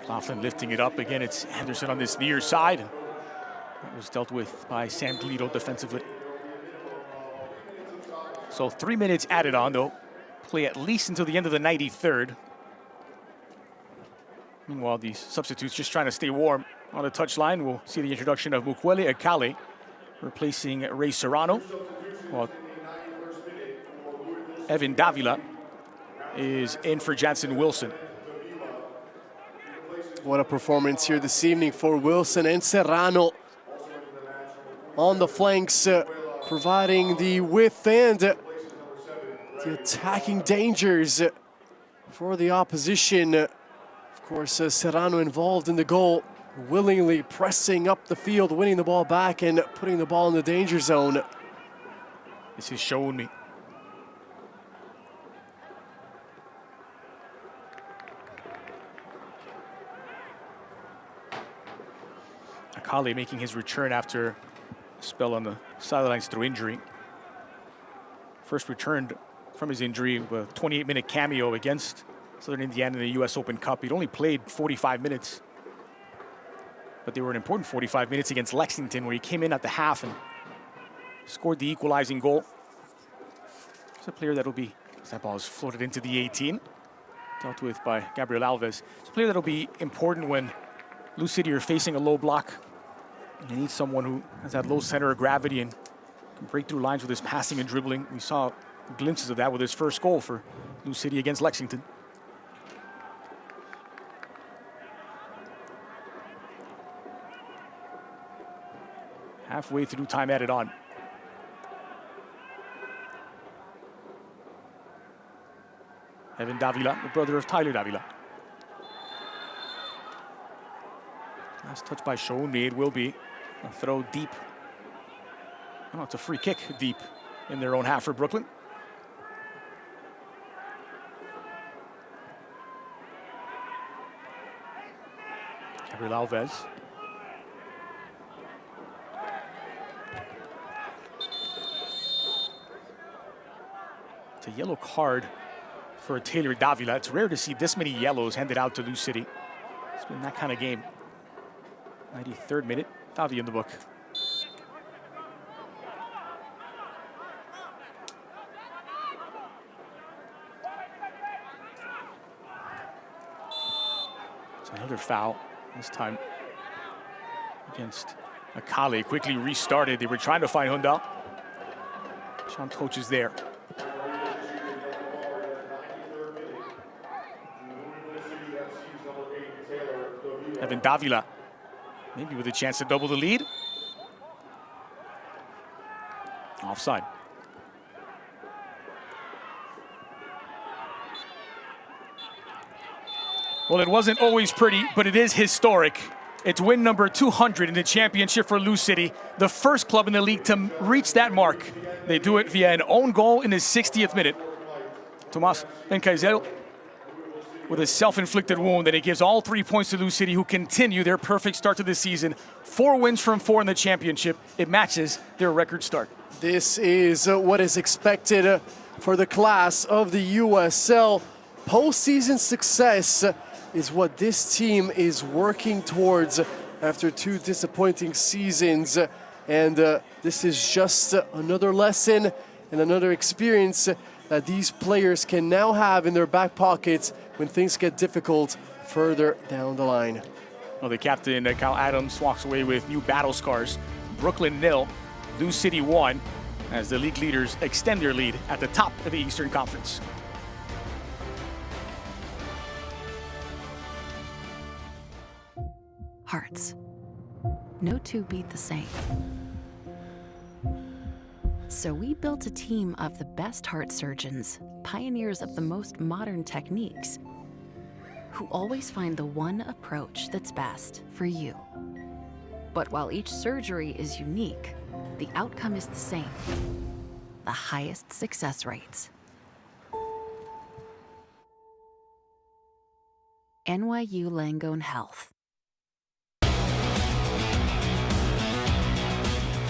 Laughlin lifting it up again. It's Anderson on this near side. That was dealt with by Sam Toledo defensively. So 3 minutes added on, though. Play at least until the end of the 93rd. Meanwhile, these substitutes just trying to stay warm on the touchline. We'll see the introduction of Mukwele Akale replacing Ray Serrano, while Evan Davila is in for Jansen Wilson. What a performance here this evening for Wilson and Serrano on the flanks, providing the width and the attacking dangers for the opposition. Of course, Serrano involved in the goal, willingly pressing up the field, winning the ball back and putting the ball in the danger zone. This is showing me. Akale making his return after a spell on the sidelines through injury. First returned from his injury with a 28-minute cameo against Southern Indiana in the U.S. Open Cup. He'd only played 45 minutes, but they were an important 45 minutes against Lexington, where he came in at the half and scored the equalizing goal. He's a player that'll be, that ball is floated into the 18, dealt with by Gabriel Alves. It's a player that'll be important when Lou City are facing a low block. You need someone who has that low center of gravity and can break through lines with his passing and dribbling. We saw glimpses of that with his first goal for Lou City against Lexington. Halfway through time added on. Evan Davila, the brother of Tyler Davila. Last touch by Shounmi. It will be a throw deep. Oh, it's a free kick deep in their own half for Brooklyn. Gabriel Alves. It's a yellow card for Taylor Davila. It's rare to see this many yellows handed out to Lou City. It's been that kind of game. 93rd minute, Davila in the book. It's another foul, this time against Akale. Quickly restarted. They were trying to find Hundal. Sean Toach is there. Evan Davila, maybe with a chance to double the lead. Offside. Well, it wasn't always pretty, but it is historic. It's win number 200 in the championship for Lou City, the first club in the league to reach that mark. They do it via an own goal in the 60th minute. Tomas Bencaizero with a self-inflicted wound, and it gives all 3 points to Lou City, who continue their perfect start to the season. 4 wins from 4 in the championship. It matches their record start. This is what is expected for the class of the USL. Postseason success is what this team is working towards after 2 disappointing seasons. And this is just another lesson and another experience that these players can now have in their back pockets when things get difficult further down the line. Well, the captain, Kyle Adams, walks away with new battle scars. Brooklyn 0, Lou City 1, as the league leaders extend their lead at the top of the Eastern Conference. Hearts. No two beat the same. So we built a team of the best heart surgeons, pioneers of the most modern techniques, who always find the one approach that's best for you. But while each surgery is unique, the outcome is the same: the highest success rates. NYU Langone Health.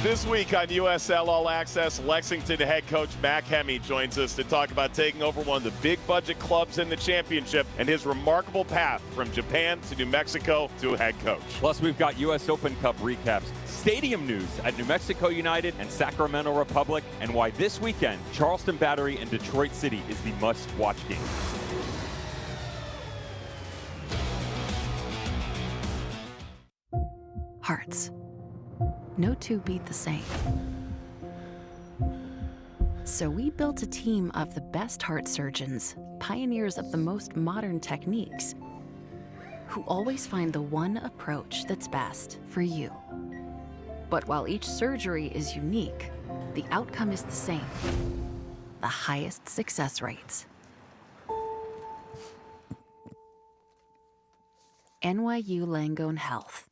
This week on USL All Access, Lexington head coach Mac Hemi joins us to talk about taking over one of the big budget clubs in the championship and his remarkable path from Japan to New Mexico to head coach. Plus, we've got US Open Cup recaps, stadium news at New Mexico United and Sacramento Republic, and why this weekend Charleston Battery and Detroit City is the must-watch game. Hearts. No two beat the same. So we built a team of the best heart surgeons, pioneers of the most modern techniques, who always find the one approach that's best for you. But while each surgery is unique, the outcome is the same: the highest success rates. NYU Langone Health.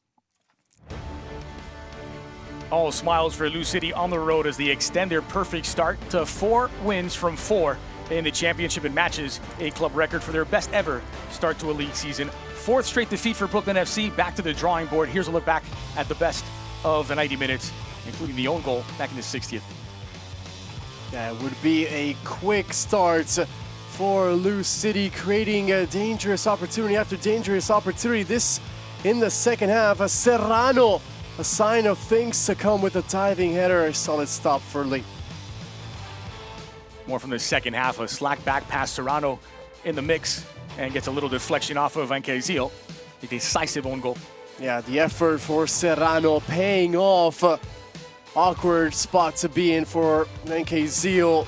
All smiles for Lou City on the road as they extend their perfect start to 4 wins from 4 in the championship in matches, a club record for their best ever start to a league season. 4th straight defeat for Brooklyn FC, back to the drawing board. Here's a look back at the best of the 90 minutes, including the own goal back in the 60th. Yeah, it would be a quick start for Lou City, creating a dangerous opportunity after dangerous opportunity. This in the second half, Serrano, a sign of things to come with a diving header, a solid stop for Lee. More from the second half, a slack back pass, Serrano in the mix and gets a little deflection off of Ankezil. A decisive own goal. Yeah, the effort for Serrano paying off. Awkward spot to be in for Ankezil.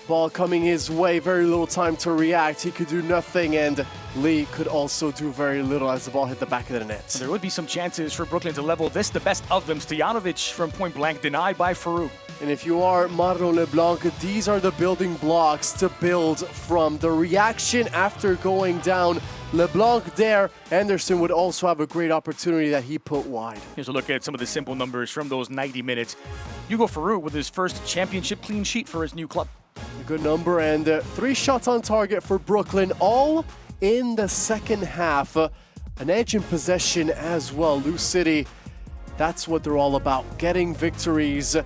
Ball coming his way, very little time to react. He could do nothing, and Lee could also do very little as the ball hit the back of the net. There would be some chances for Brooklyn to level this, the best of them. Stojanovic from point blank, denied by Farouk. And if you are Marlon LeBlanc, these are the building blocks to build from. The reaction after going down, LeBlanc there. Anderson would also have a great opportunity that he put wide. Here's a look at some of the simple numbers from those 90 minutes. Hugo Farouk with his first championship clean sheet for his new club. A good number, and 3 shots on target for Brooklyn, all in the second half. An edge in possession as well. Lou City, that's what they're all about, getting victories.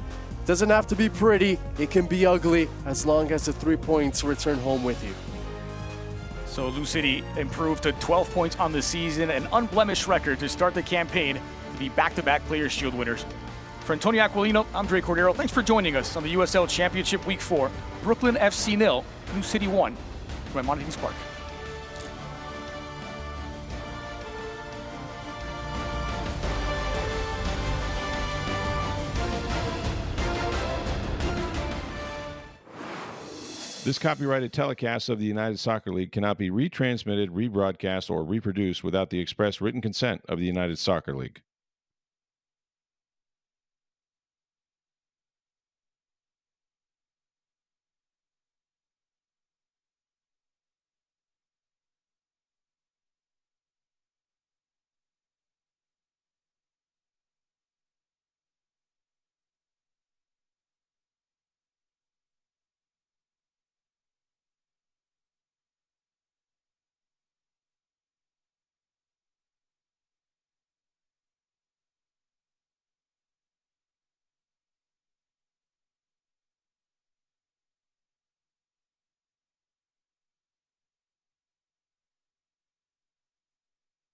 Doesn't have to be pretty, it can be ugly, as long as the 3 points return home with you. So Lou City improved to 12 points on the season, an unblemished record to start the campaign, to be back-to-back Players' Shield winners. For Antonio Aquilino, I'm Dre Cordero. Thanks for joining us on the USL Championship Week 4. Brooklyn FC 0, Lou City 1. From Montague Park. This copyrighted telecast of the United Soccer League cannot be retransmitted, rebroadcast, or reproduced without the express written consent of the United Soccer League.